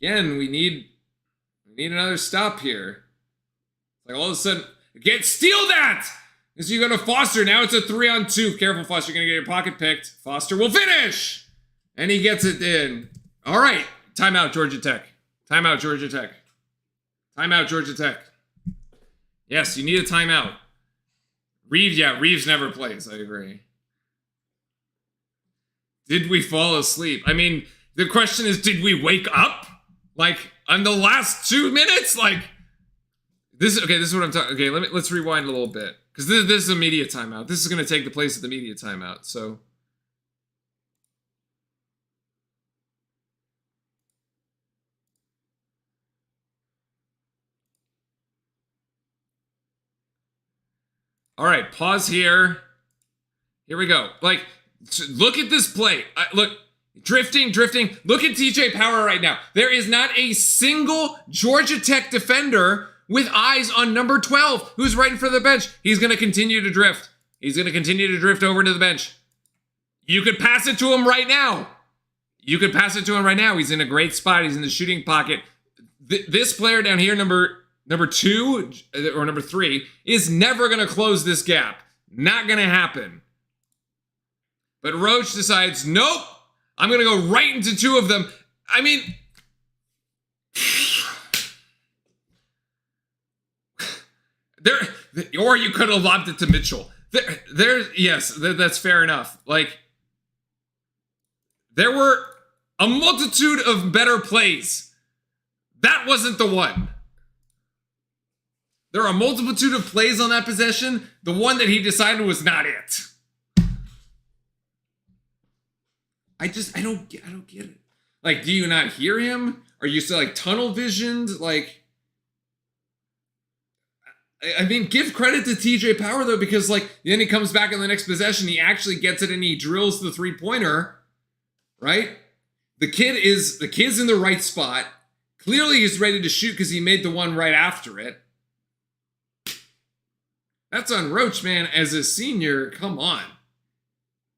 again, we need another stop here. Like all of a sudden, steal that! As you go to Foster, now it's a 3-on-2. Careful, Foster, you're gonna get your pocket picked. Foster will finish! And he gets it in. All right, timeout, Georgia Tech. Timeout, Georgia Tech. Timeout, Georgia Tech. Yes, you need a timeout. Reeves never plays, I agree. Did we fall asleep? I mean, the question is, did we wake up? Like, on the last 2 minutes? Like, this is what I'm talking. Okay, let's rewind a little bit. Because this is a media timeout. This is going to take the place of the media timeout, so. All right, pause here. Here we go. Like, look at this play. Look, drifting. Look at TJ Power right now. There is not a single Georgia Tech defender with eyes on number 12, who's right in front of the bench. He's going to continue to drift. He's going to continue to drift over to the bench. You could pass it to him right now. He's in a great spot. He's in the shooting pocket. This player down here, number 2 or number 3, is never going to close this gap. Not going to happen. But Roach decides, nope, I'm going to go right into 2 of them. I mean, or you could have lobbed it to Mitchell. Yes, that's fair enough. Like, there were a multitude of better plays. That wasn't the one. There are a multitude of plays on that possession. The one that he decided was not it. I don't get it. Like, do you not hear him? Are you still like tunnel visioned? Like, I mean, give credit to TJ Power though, because like then he comes back in the next possession, he actually gets it and he drills the 3-pointer, right? The kid's in the right spot. Clearly he's ready to shoot because he made the one right after it. That's on Roach, man. As a senior, come on.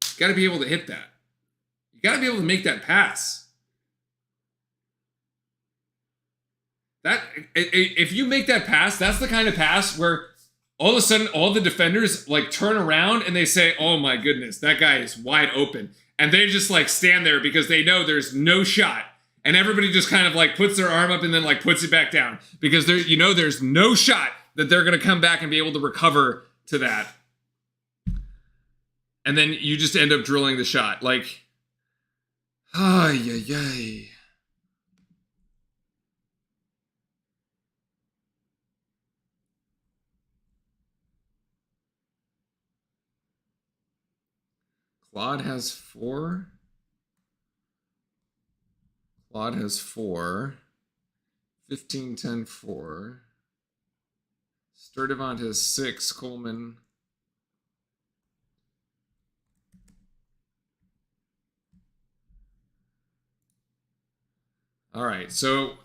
You got to be able to hit that. You got to be able to make that pass. That if you make that pass, that's the kind of pass where all of a sudden all the defenders like turn around and they say, "Oh my goodness, that guy is wide open," and they just like stand there because they know there's no shot, and everybody just kind of like puts their arm up and then like puts it back down because there's no shot that they're going to come back and be able to recover to that, and then you just end up drilling the shot like, ay ay ay. Claude has 4. Claude has 4. 15, 10, 4. Sturdivant has 6. Coleman. All right, so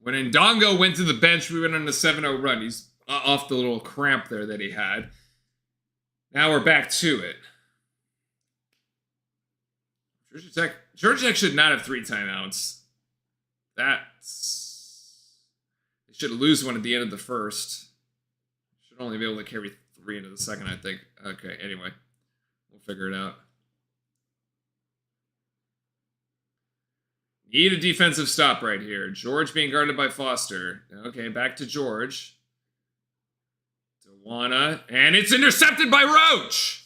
when Ndongo went to the bench, we went on a 7-0 run. He's off the little cramp there that he had. Now we're back to it. Georgia Tech should not have 3 timeouts. They should lose one at the end of the first. Should only be able to carry 3 into the second, I think. Okay, anyway. We'll figure it out. Need a defensive stop right here. George being guarded by Foster. Okay, back to George. Dewana. And it's intercepted by Roach!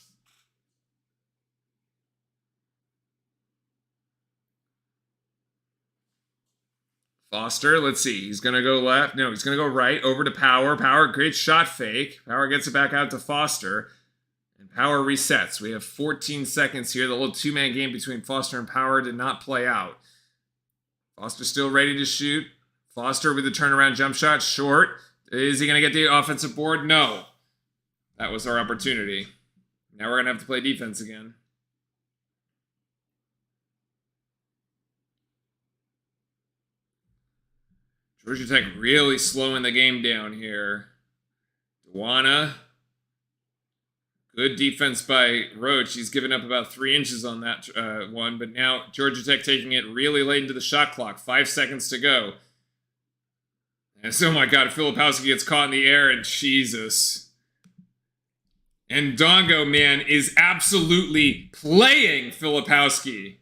Foster, let's see. He's going to go left. No, he's going to go right over to Power. Power, great shot fake. Power gets it back out to Foster. And Power resets. We have 14 seconds here. The little two-man game between Foster and Power did not play out. Foster still ready to shoot. Foster with the turnaround jump shot. Short. Is he going to get the offensive board? No. That was our opportunity. Now we're going to have to play defense again. Georgia Tech really slowing the game down here. Dewana. Good defense by Roach. He's given up about 3 inches on that one, but now Georgia Tech taking it really late into the shot clock. 5 seconds to go. And oh my God, Filipowski gets caught in the air, and Jesus. And Ndongo, man, is absolutely playing Filipowski.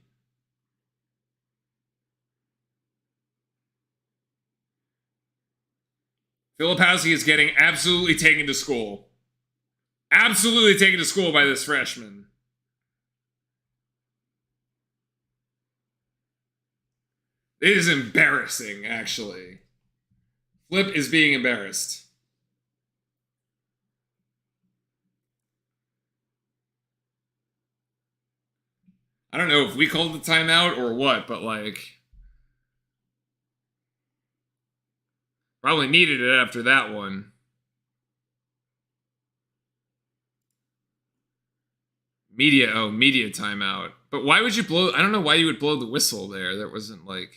Filipowski is getting absolutely taken to school. Absolutely taken to school by this freshman. It is embarrassing, actually. Flip is being embarrassed. I don't know if we called the timeout or what, but like... probably needed it after that one. Media timeout. But why would you blow... I don't know why you would blow the whistle there. That wasn't like...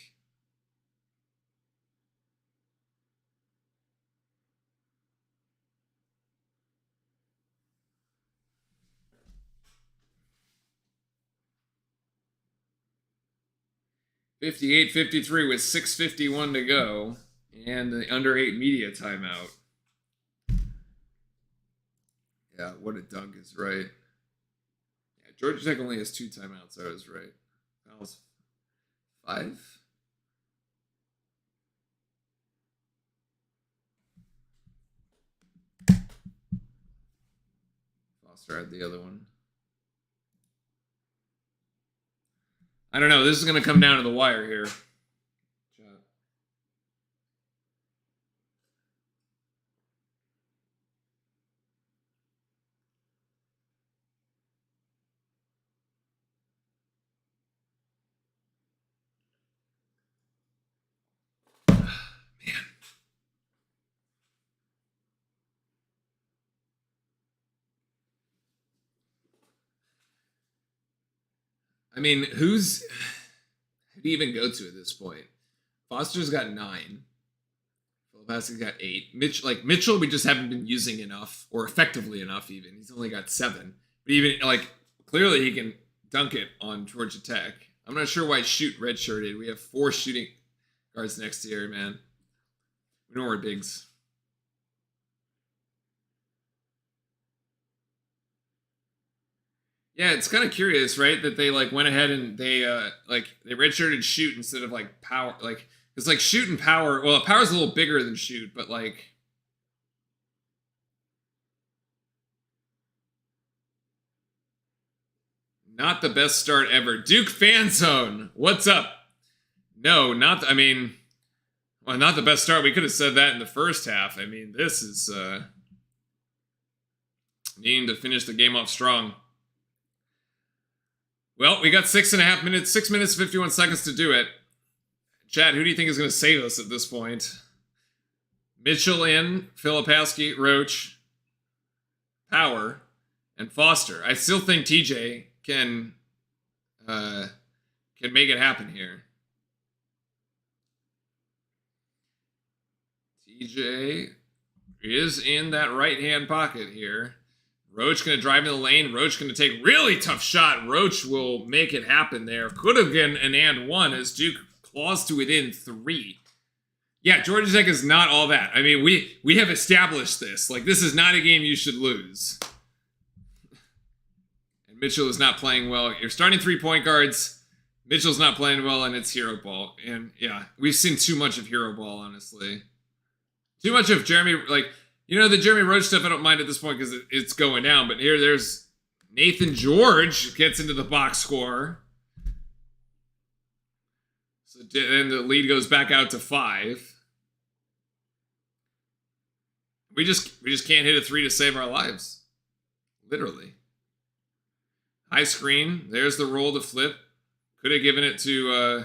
(58-53) with 6:51 to go. And the under 8 media timeout. Yeah, what a dunk is right. Yeah, Georgia Tech only has 2 timeouts. I was right. That was 5. Foster had the other one. I don't know. This is going to come down to the wire here. I mean, who do you even go to at this point? Foster's got 9. Filipowski's got 8. Mitchell, we just haven't been using enough or effectively enough. Even he's only got 7. But even clearly he can dunk it on Georgia Tech. I'm not sure why Shoot redshirted. We have 4 shooting guards next year, man. We don't wear bigs. Yeah, it's kind of curious, right? That they went ahead and they redshirted Shoot instead of Power. It's Shoot and Power. Well, Power's a little bigger than Shoot, but not the best start ever. Duke Fan Zone, what's up? No, not the best start. We could have said that in the first half. I mean, this is needing to finish the game off strong. Well, we got 6.5 minutes, 6 minutes, 51 seconds to do it. Chad, who do you think is going to save us at this point? Mitchell in, Filipowski, Roach, Power, and Foster. I still think TJ can make it happen here. TJ is in that right-hand pocket here. Roach going to drive in the lane. Roach going to take really tough shot. Roach will make it happen there. Could have been an and 1 as Duke claws to within 3. Yeah, Georgia Tech is not all that. I mean, we have established this. This is not a game you should lose. And Mitchell is not playing well. You're starting 3-point guards. Mitchell's not playing well, and it's hero ball. And yeah, we've seen too much of hero ball, honestly. Too much of Jeremy, the Jeremy Roach stuff I don't mind at this point because it's going down. But there's Nathan George gets into the box score. So then the lead goes back out to 5. We just can't hit a 3 to save our lives. Literally. High screen. There's the roll to flip. Could have given it to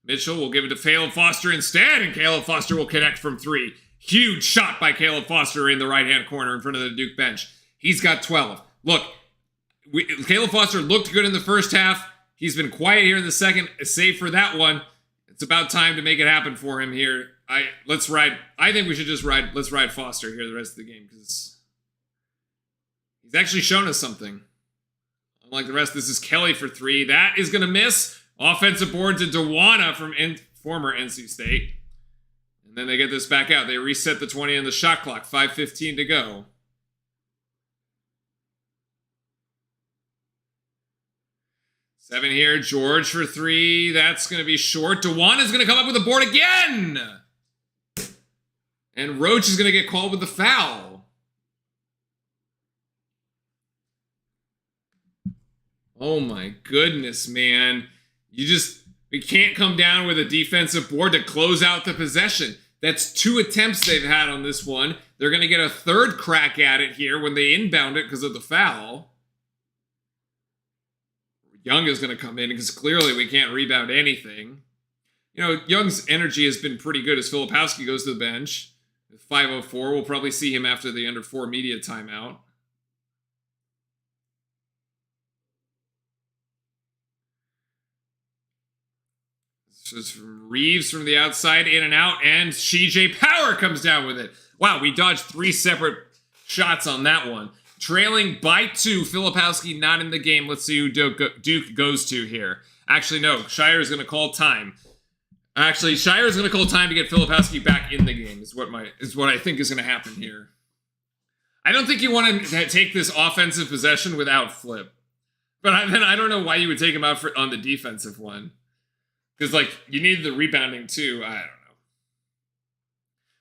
Mitchell. We'll give it to Caleb Foster instead, and Caleb Foster will connect from 3. Huge shot by Caleb Foster in the right-hand corner in front of the Duke bench. He's got 12. Look, Caleb Foster looked good in the first half. He's been quiet here in the second, save for that one. It's about time to make it happen for him here. Let's ride. I think we should just ride. Let's ride Foster here the rest of the game because he's actually shown us something. Unlike the rest, this is Kelly for 3. That is going to miss. Offensive board to Dewana from former NC State. And then they get this back out. They reset the 20 on the shot clock. 5:15 to go. Seven here. George for 3. That's going to be short. Dewana's going to come up with the board again. And Roach is going to get called with the foul. Oh my goodness, man. We can't come down with a defensive board to close out the possession. That's 2 attempts they've had on this one. They're going to get a 3rd crack at it here when they inbound it because of the foul. Young is going to come in because clearly we can't rebound anything. Young's energy has been pretty good as Filipowski goes to the bench. 5:04, we'll probably see him after the under 4 media timeout. So it's from Reeves from the outside, in and out, and CJ Power comes down with it. Wow, we dodged 3 separate shots on that one. Trailing by 2, Filipowski not in the game. Let's see who Duke goes to here. Actually, no, Shire is going to call time. Shire is going to call time to get Filipowski back in the game, is what I think is going to happen here. I don't think you want to take this offensive possession without Flip. But then I don't know why you would take him out on the defensive one. Because, you need the rebounding, too. I don't know.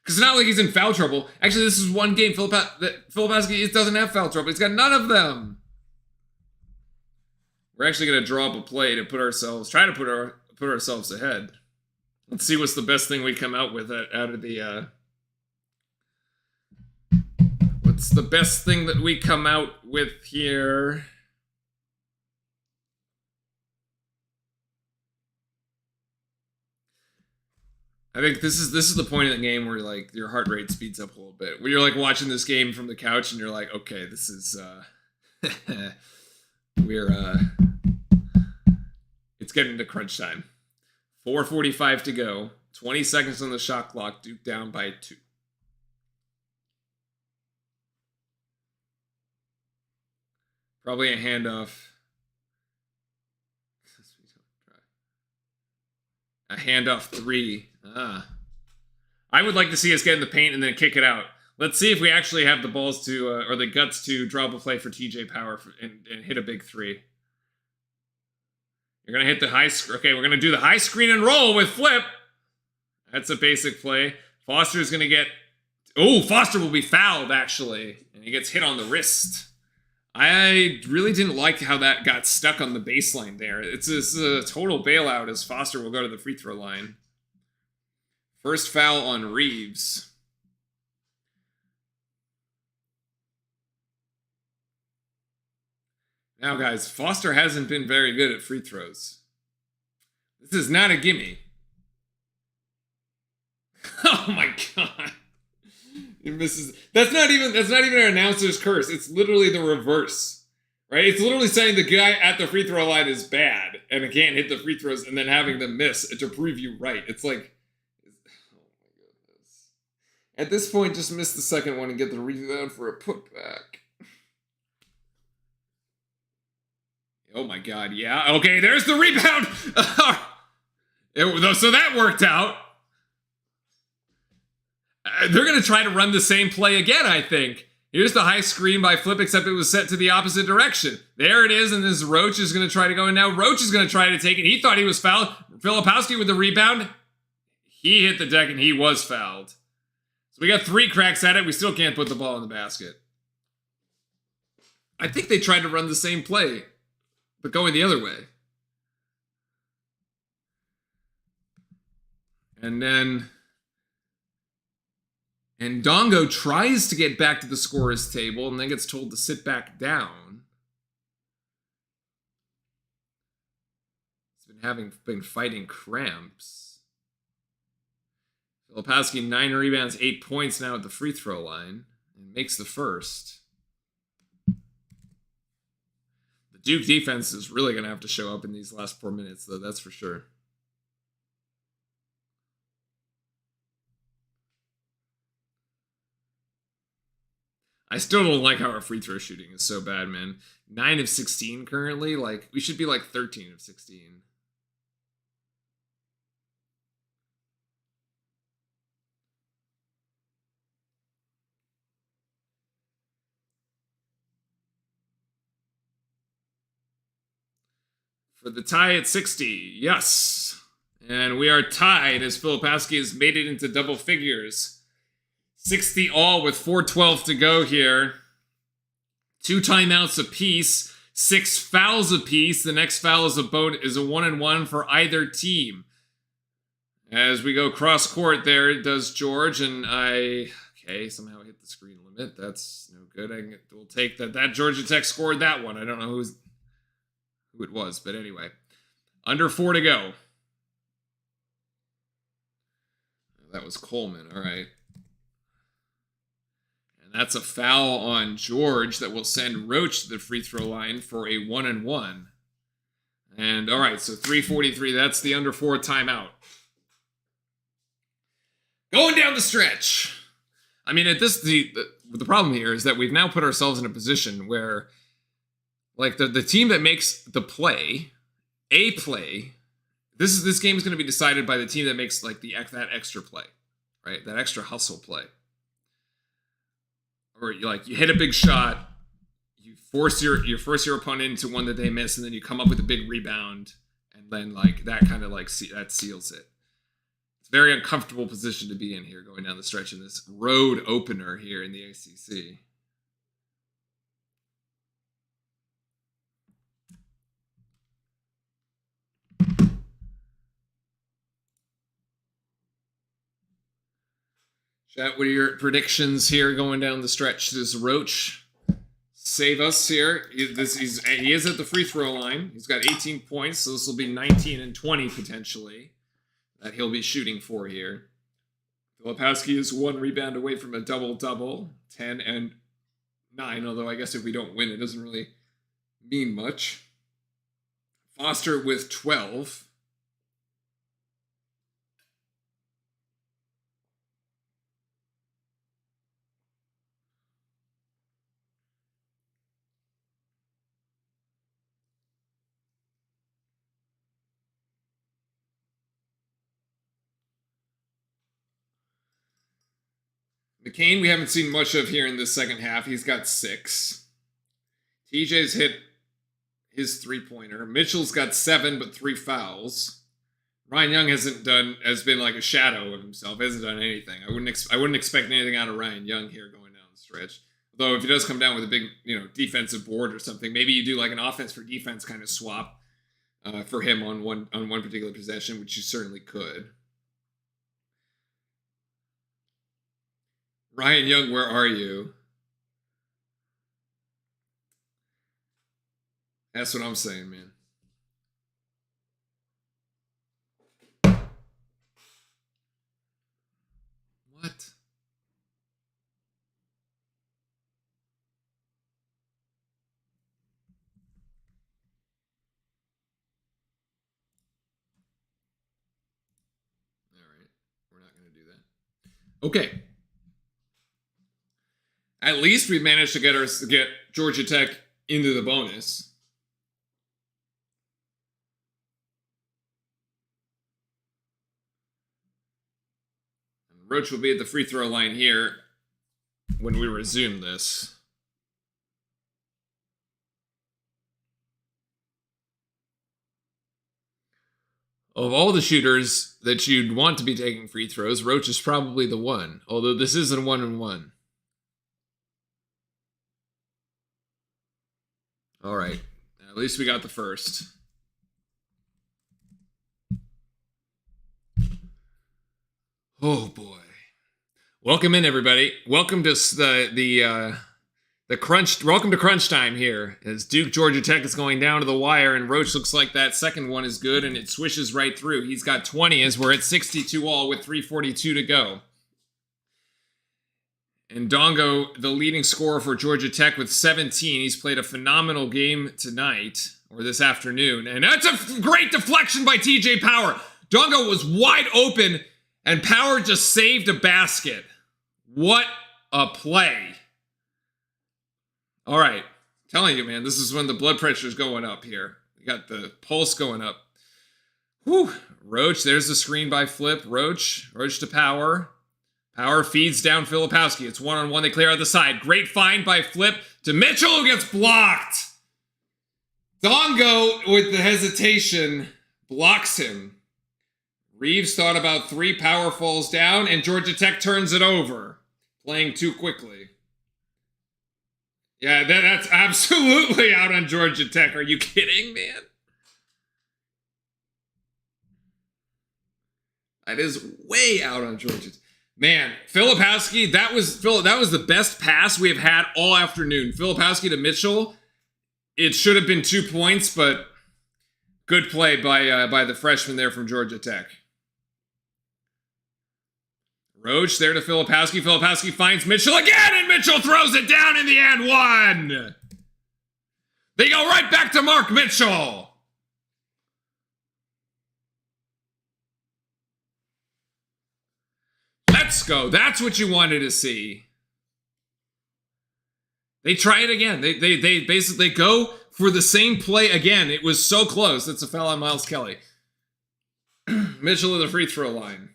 Because it's not like he's in foul trouble. Actually, this is one game. Filipowski doesn't have foul trouble. He's got none of them. We're actually going to draw up a play to try to put ourselves ahead. Let's see what's the best thing we come out with out of the... What's the best thing that we come out with here? I think this is the point of the game where your heart rate speeds up a little bit. When you're watching this game from the couch and you're like, okay, this is it's getting to crunch time. 4:45 to go. 20 seconds on the shot clock. Duke down by 2. Probably a handoff. A handoff 3. I would like to see us get in the paint and then kick it out. Let's see if we actually have the balls to, or the guts to draw up a play for TJ Power and hit a big 3. You're going to hit the high screen. Okay, we're going to do the high screen and roll with Flip. That's a basic play. Foster's going to get... Oh, Foster will be fouled, actually. And he gets hit on the wrist. I really didn't like how that got stuck on the baseline there. It's a total bailout as Foster will go to the free throw line. First foul on Reeves. Now, guys, Foster hasn't been very good at free throws. This is not a gimme. Oh my god. He misses. That's not even an announcer's curse. It's literally the reverse. Right? It's literally saying the guy at the free throw line is bad and it can't hit the free throws and then having them miss to prove you right. It's like, oh my goodness. At this point, just miss the second one and get the rebound for a putback. Oh my god, yeah. Okay, there's the rebound. So that worked out. They're going to try to run the same play again, I think. Here's the high screen by Flip, except it was set to the opposite direction. There it is, and this Roach is going to try to go in now. Roach is going to try to take it. He thought he was fouled. Filipowski with the rebound. He hit the deck, and he was fouled. So we got 3 cracks at it. We still can't put the ball in the basket. I think they tried to run the same play, but going the other way. And then... And Dongo tries to get back to the scorer's table and then gets told to sit back down. He's been fighting cramps. Filipowski, 9 rebounds, 8 points now at the free throw line. And makes the first. The Duke defense is really going to have to show up in these last 4 minutes, though, that's for sure. I still don't like how our free throw shooting is so bad, man. 9 of 16 currently. Like, we should be like 13 of 16. For the tie at 60. Yes. And we are tied as Filipowski has made it into double figures. 60 all with 4:12 to go here. 2 timeouts apiece. 6 fouls apiece. The next foul is a 1-and-1 for either team. As we go cross court there, it does George, and okay, somehow hit the screen limit. That's no good. We'll take that. That Georgia Tech scored that one. I don't know who it was, but anyway. Under 4 to go. That was Coleman. All right. And that's a foul on George that will send Roach to the free throw line for a 1-and-1. And all right, so 3:43. That's the under 4 timeout. Going down the stretch. I mean, at this, the problem here is that we've now put ourselves in a position where, like, the team that makes the play, this game is going to be decided by the team that makes like that extra play, right? That extra hustle play. Or you hit a big shot, you force your opponent into one that they miss, and then you come up with a big rebound, and then like that kind of like that seals it. It's a very uncomfortable position to be in here going down the stretch in this road opener here in the ACC. Chat, what are your predictions here going down the stretch? Does Roach save us here? He is at the free throw line. He's got 18 points, so this will be 19 and 20 potentially that he'll be shooting for here. Filipowski is 1 rebound away from a double-double, 10 and 9, although I guess if we don't win, it doesn't really mean much. Foster with 12. McCain, we haven't seen much of here in this second half. He's got 6. TJ's hit his 3-pointer. Mitchell's got 7, but 3 fouls. Ryan Young has been like a shadow of himself. Hasn't done anything. I wouldn't expect anything out of Ryan Young here going down the stretch. Though if he does come down with a big, defensive board or something, maybe you do like an offense for defense kind of swap for him on one particular possession, which you certainly could. Ryan Young, where are you? That's what I'm saying, man. What? All right. We're not going to do that. Okay. At least we managed to get Georgia Tech into the bonus. And Roach will be at the free throw line here when we resume this. Of all the shooters that you'd want to be taking free throws, Roach is probably the one, although this isn't 1-on-1. All right. At least we got the first. Oh boy. Welcome in, everybody. Welcome to the crunch. Welcome to crunch time here, as Duke Georgia Tech is going down to the wire, and Roach looks like that second one is good, and it swishes right through. He's got 20 as we're at 62 all with 3:42 to go. And Dongo, the leading scorer for Georgia Tech with 17. He's played a phenomenal game tonight, or this afternoon. And that's a great deflection by TJ Power. Dongo was wide open, and Power just saved a basket. What a play. All right. Telling you, man, this is when the blood pressure is going up here. You got the pulse going up. Whew. Roach, there's the screen by Flip. Roach to Power. Power feeds down Filipowski. It's 1-on-1. They clear out the side. Great find by Flip to Mitchell, who gets blocked. Dongo, with the hesitation, blocks him. Reeves thought about 3. Power falls down, and Georgia Tech turns it over. Playing too quickly. Yeah, that's absolutely out on Georgia Tech. Are you kidding, man? That is way out on Georgia Tech. Man, Filipowski, that was the best pass we have had all afternoon. Filipowski to Mitchell. It should have been 2 points, but good play by the freshman there from Georgia Tech. Roach there to Filipowski. Filipowski finds Mitchell again, and Mitchell throws it down in the end one. They go right back to Mark Mitchell. Let's go. That's what you wanted to see. They try it again. They basically go for the same play again. It was so close. That's a foul on Miles Kelly. Mitchell at the free throw line.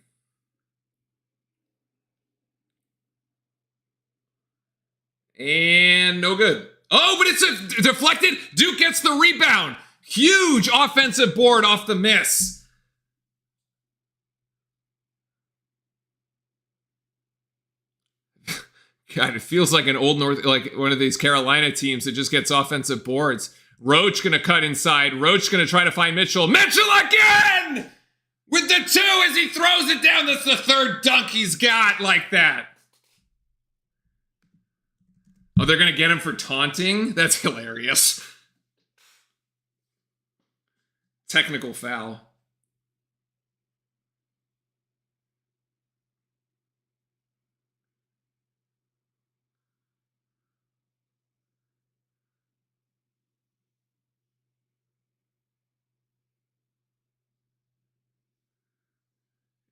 And no good. Oh, but it's a deflected. Duke gets the rebound. Huge offensive board off the miss. God, it feels like an old like one of these Carolina teams that just gets offensive boards. Roach gonna cut inside. Roach gonna try to find Mitchell. Mitchell again! With the 2 as he throws it down. That's the 3rd dunk he's got like that. Oh, they're gonna get him for taunting? That's hilarious. Technical foul.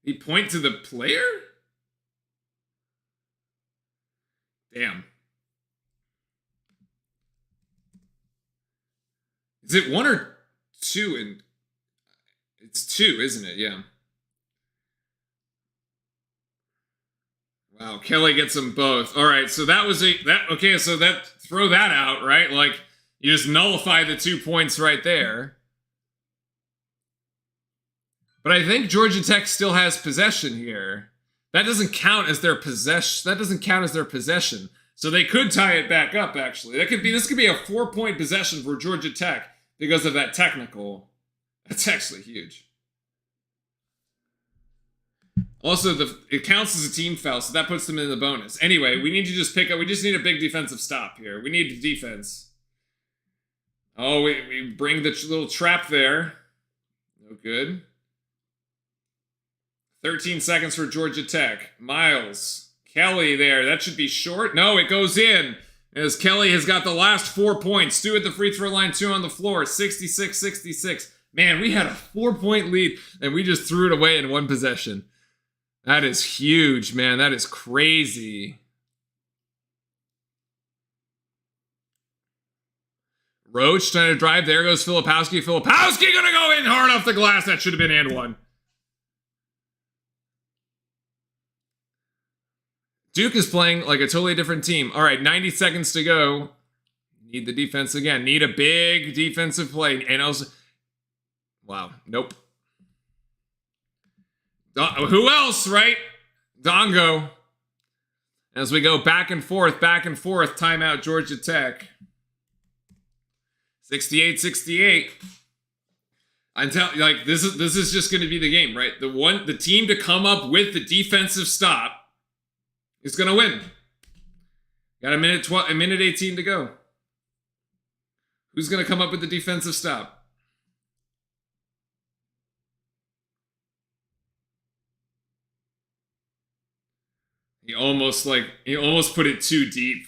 He point to the player? Damn. Is it 1 or 2? And it's 2, isn't it? Yeah. Wow, Kelly gets them both. All right, so that was okay, so that throw that out, right? Like you just nullify the 2 points right there. But I think Georgia Tech still has possession here. That doesn't count as their possession. That doesn't count as their possession. So they could tie it back up, actually. This could be a 4-point possession for Georgia Tech because of that technical. That's actually huge. Also, it counts as a team foul, so that puts them in the bonus. Anyway, we need to just pick up. We just need a big defensive stop here. We need defense. Oh, we bring the little trap there. No good. 13 seconds for Georgia Tech. Miles. Kelly there. That should be short. No, it goes in. As Kelly has got the last 4 points. 2 at the free throw line, 2 on the floor. 66-66. Man, we had a 4-point lead, and we just threw it away in one possession. That is huge, man. That is crazy. Roach trying to drive. There goes Filipowski. Filipowski gonna go in hard off the glass. That should have been and one. Duke is playing like a totally different team. All right, 90 seconds to go. Need the defense again. Need a big defensive play. And also, wow, nope. Who else, right? Dongo. As we go back and forth, timeout Georgia Tech. 68-68. I'm telling you, like, this is just going to be the game, right? The team to come up with the defensive stop is going to win. Got a minute 18 to go. Who's going to come up with the defensive stop? He almost put it too deep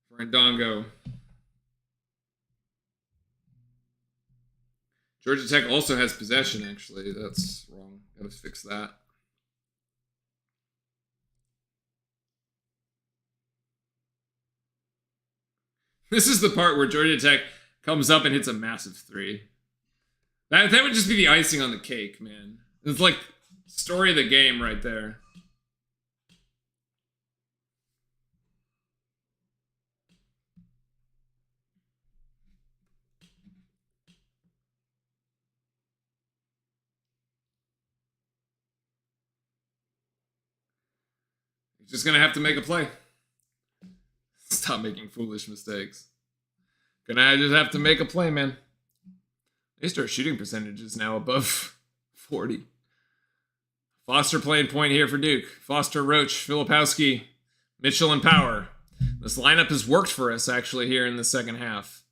for Ndongo. Georgia Tech also has possession, actually. That's wrong. Gotta fix that. This is the part where Georgia Tech comes up and hits a massive three. That would just be the icing on the cake, man. It's like story of the game right there. He's just gonna have to make a play. Stop making foolish mistakes. Gonna just have to make a play, man. At least our shooting percentage is now above 40. Foster playing point here for Duke. Foster, Roach, Filipowski, Mitchell, and Power. This lineup has worked for us, actually, here in the second half.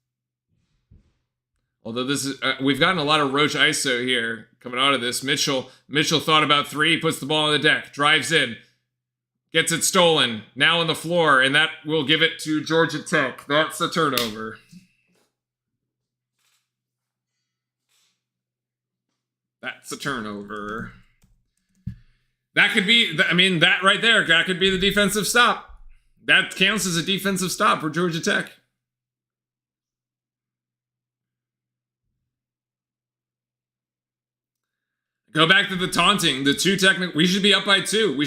Although this is, we've gotten a lot of Roach ISO here coming out of this. Mitchell thought about three, puts the ball on the deck, drives in, gets it stolen, now on the floor, and that will give it to Georgia Tech. That's a turnover. That's a turnover. That could be, I mean, that right there, that could be the defensive stop. That counts as a defensive stop for Georgia Tech. Go back to the taunting, the two technical. We should be up by 2. They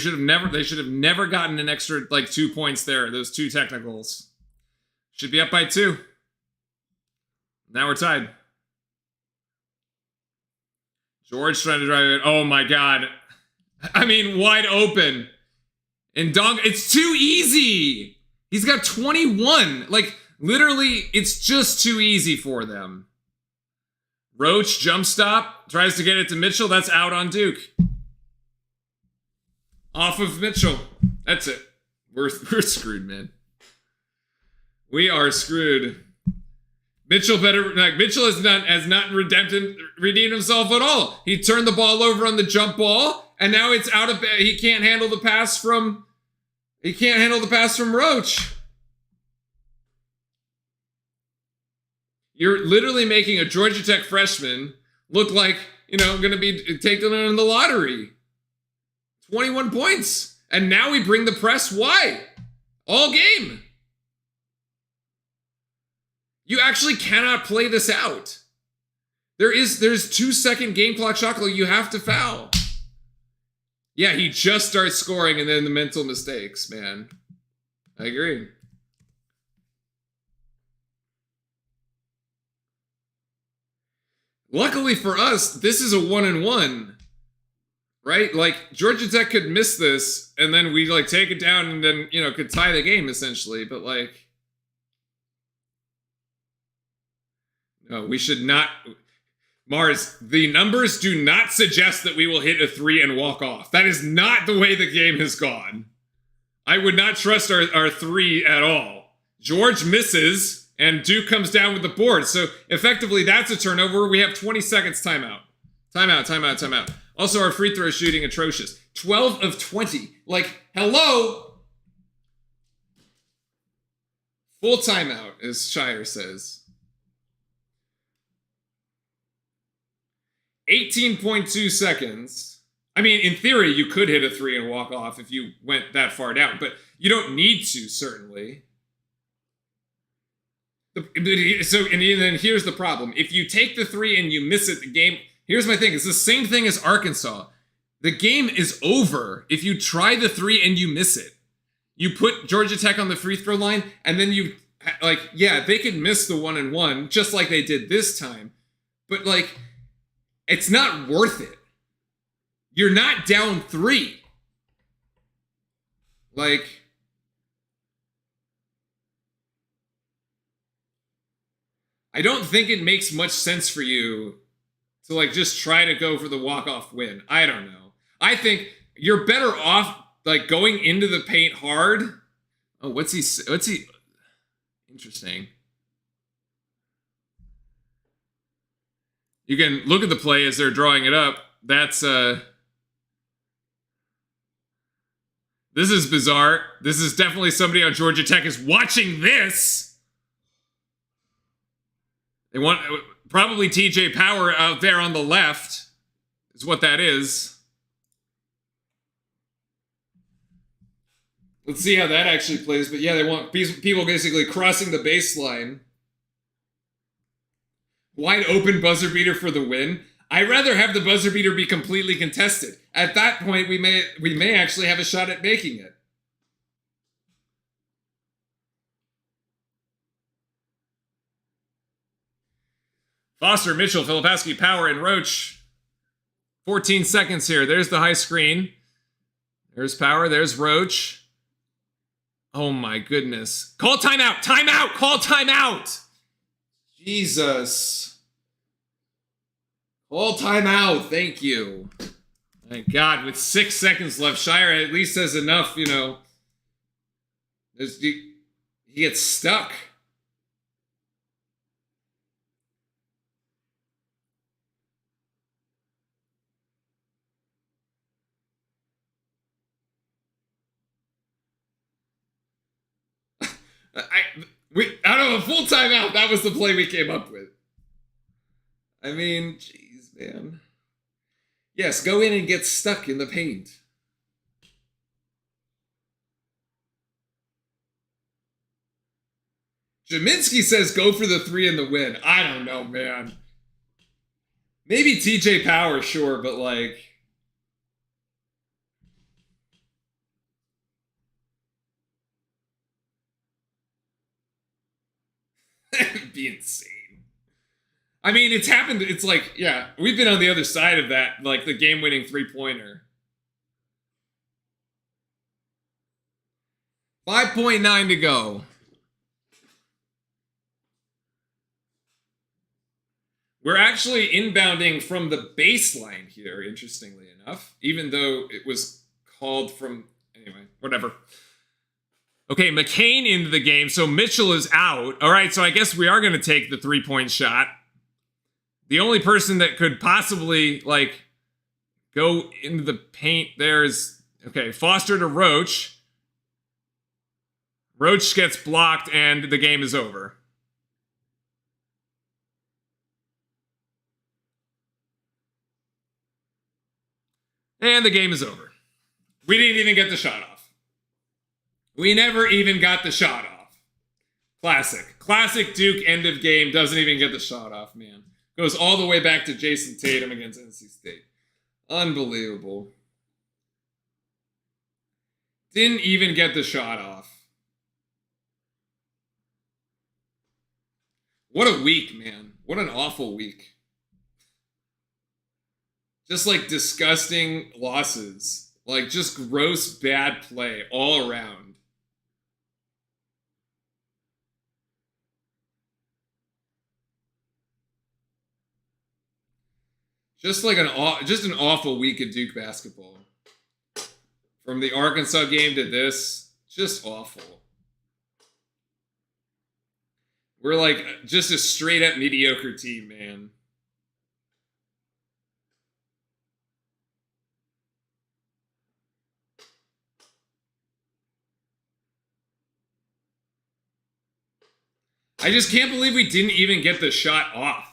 should have never gotten an extra, like, 2 points there. Those 2 technicals. Should be up by 2. Now we're tied. George trying to drive it. Oh my God. I mean, wide open. And Dong, it's too easy. He's got 21. Like, literally, it's just too easy for them. Roach, jump stop, tries to get it to Mitchell. That's out on Duke. Off of Mitchell. That's it. We're screwed, man. We are screwed. Mitchell has not redeemed himself at all. He turned the ball over on the jump ball, and now it's out of. He can't handle the pass from. He can't handle the pass from Roach. You're literally making a Georgia Tech freshman look like, going to be taken in the lottery. 21 points. And now we bring the press. Why? All game. You actually cannot play this out. There's 2-second game clock shot clock. You have to foul. Yeah, he just starts scoring and then the mental mistakes, man. I agree. Luckily for us, this is a 1-1. Right? Like, Georgia Tech could miss this, and then we, like, take it down and then, could tie the game, essentially. But, like, no, we should not. Mars, the numbers do not suggest that we will hit a 3 and walk off. That is not the way the game has gone. I would not trust our 3 at all. George misses, and Duke comes down with the board. So, effectively, that's a turnover. We have 20 seconds timeout. Timeout. Also, our free throw shooting atrocious. 12 of 20. Like, hello? Full timeout, as Shire says. 18.2 seconds. I mean, in theory, you could hit a 3 and walk off if you went that far down, but you don't need to, certainly. And then here's the problem. If you take the 3 and you miss it, the game... Here's my thing. It's the same thing as Arkansas. The game is over if you try the 3 and you miss it. You put Georgia Tech on the free throw line, and then you, like, yeah, they could miss the 1-1, just like they did this time. But, like, it's not worth it. You're not down 3. Like... I don't think it makes much sense for you to, like, just try to go for the walk-off win. I don't know. I think you're better off, like, going into the paint hard. Oh, what's he... Interesting. You can look at the play as they're drawing it up. That's, This is bizarre. This is definitely somebody on Georgia Tech is watching this. They want... Probably TJ Power out there on the left is what that is. Let's see how that actually plays. But yeah, they want people basically crossing the baseline. Wide open buzzer beater for the win. I'd rather have the buzzer beater be completely contested. At that point, we may actually have a shot at making it. Foster, Mitchell, Filipowski, Power, and Roach. 14 seconds here. There's the high screen. There's Power. There's Roach. Oh my goodness. Call timeout. Timeout. Call timeout. Jesus. Call timeout. Thank you. Thank God. With 6 seconds left, Shire at least has enough, He gets stuck. Out of a full timeout, that was the play we came up with. I mean, jeez, man. Yes, go in and get stuck in the paint. Jaminski says go for the 3 and the win. I don't know, man. Maybe TJ Power, sure, but like... That'd be insane. I mean, it's happened. It's like, yeah, we've been on the other side of that, like the game-winning 3-pointer. 5.9 to go. We're actually inbounding from the baseline here, interestingly enough, even though it was called from... Anyway, whatever. Okay, McCain into the game, so Mitchell is out. All right, so I guess we are going to take the 3-point shot. The only person that could possibly, like, go into the paint there is... Okay, Foster to Roach. Roach gets blocked, and the game is over. And the game is over. We didn't even get the shot off. We never even got the shot off. Classic. Classic Duke end of game. Doesn't even get the shot off, man. Goes all the way back to Jason Tatum against NC State. Unbelievable. Didn't even get the shot off. What a week, man. What an awful week. Just like disgusting losses. Like just gross bad play all around. Just like an awful week of Duke basketball. From the Arkansas game to this, just awful. We're like just a straight up mediocre team, man. I just can't believe we didn't even get the shot off.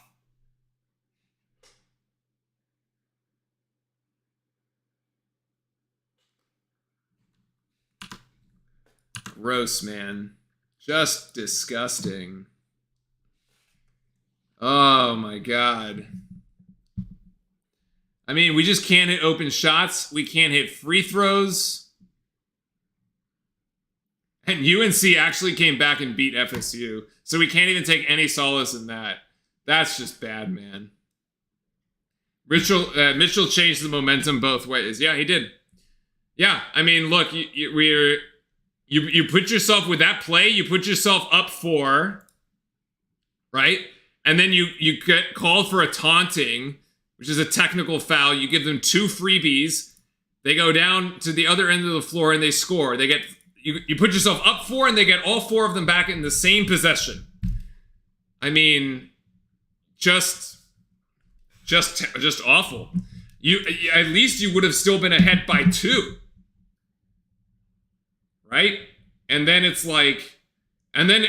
Gross, man. Just disgusting. Oh my God. I mean, we just can't hit open shots. We can't hit free throws. And UNC actually came back and beat FSU. So we can't even take any solace in that. That's just bad, man. Mitchell changed the momentum both ways. Yeah, he did. Yeah, I mean, look, you put yourself with that play, you put yourself up 4, right? And then you get called for a taunting, which is a technical foul. You give them 2 freebies. They go down to the other end of the floor and they score. They get you put yourself up 4 and they get all 4 of them back in the same possession. I mean, just awful. You at least you would have still been ahead by 2. Right? And then it's like, and then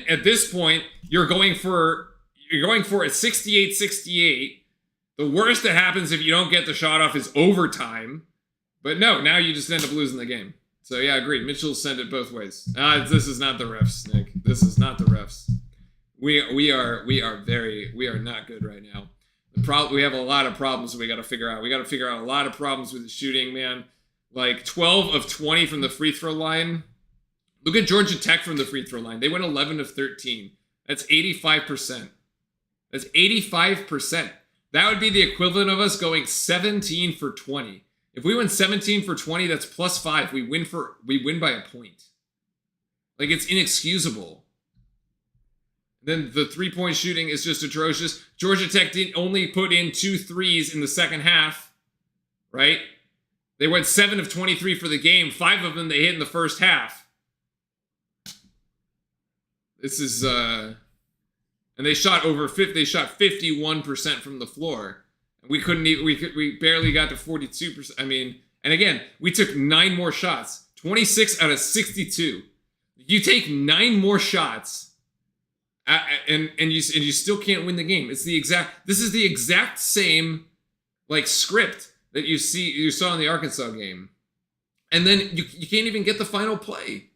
at this point, you're going for a 68-68. The worst that happens if you don't get the shot off is overtime. But no, now you just end up losing the game. So yeah, agreed. Mitchell sent it both ways. This is not the refs, Nick. This is not the refs. We are not good right now. We have a lot of problems we got to figure out. We got to figure out a lot of problems with the shooting, man. Like 12 of 20 from the free throw line. Look at Georgia Tech from the free throw line. They went 11 of 13. That's 85%. That's 85%. That would be the equivalent of us going 17 for 20. If we went 17 for 20, that's +5. We win by a point. Like, it's inexcusable. Then the three-point shooting is just atrocious. Georgia Tech didn't only put in 2 threes in the second half, right? They went 7 of 23 for the game. 5 of them they hit in the first half. This is and they shot over 50. They shot 51% from the floor. And we couldn't even. We barely got to 42%. I mean, and again, we took 9 more shots. 26 out of 62. You take 9 more shots, and you still can't win the game. This is the exact same like script that you saw in the Arkansas game. And then you can't even get the final play.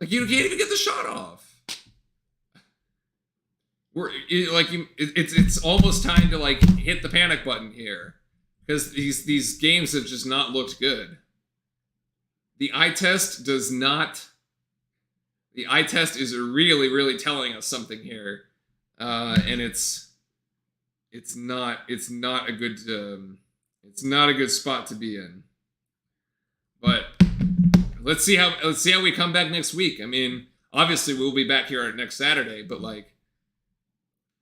Like, you can't even get the shot off. It's almost time to like hit the panic button here, because these games have just not looked good. The eye test does not. The eye test is really, really telling us something here, and it's not a good spot to be in. But let's see how we come back next week. I mean, obviously we'll be back here next Saturday, but like,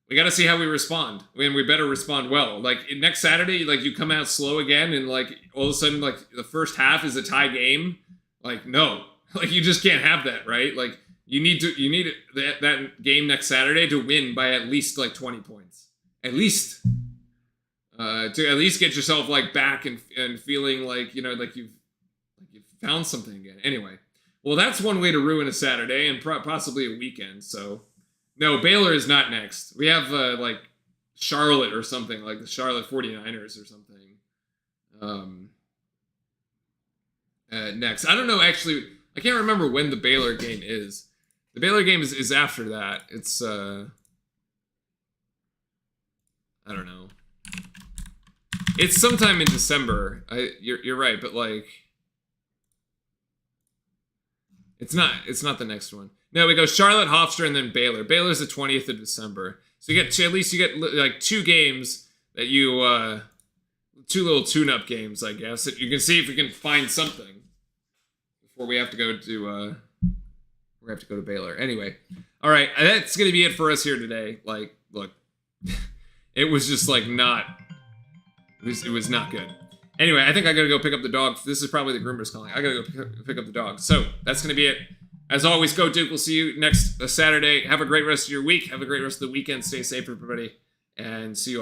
we got to see how we respond. I mean, we better respond well. Like, next Saturday, like, you come out slow again, and like all of a sudden, like, the first half is a tie game. Like, no, like, you just can't have that, right? Like, you need that game next Saturday to win by at least like 20 points, at least, to at least get yourself like back and feeling like, you know, like you've found something again. Anyway, well, that's one way to ruin a Saturday and possibly a weekend. So. No, Baylor is not next. We have like Charlotte or something, like the Charlotte 49ers or something. Next. I don't know, actually. I can't remember when the Baylor game is. The Baylor game is after that. It's, I don't know. It's sometime in December. You're right, but like, It's not the next one. No, we go Charlotte, Hofstra, and then Baylor. Baylor's the 20th of December. So you get at least you get like 2 games that you 2 little tune-up games, I guess, that you can see if we can find something before we have to go to Baylor. Anyway, all right, that's gonna be it for us here today. Like, look, it was just like not. It was not good. Anyway, I think I gotta go pick up the dog. This is probably the groomers calling. I gotta go pick up the dog. So that's gonna be it. As always, go Duke. We'll see you next Saturday. Have a great rest of your week. Have a great rest of the weekend. Stay safe, everybody, and see you all.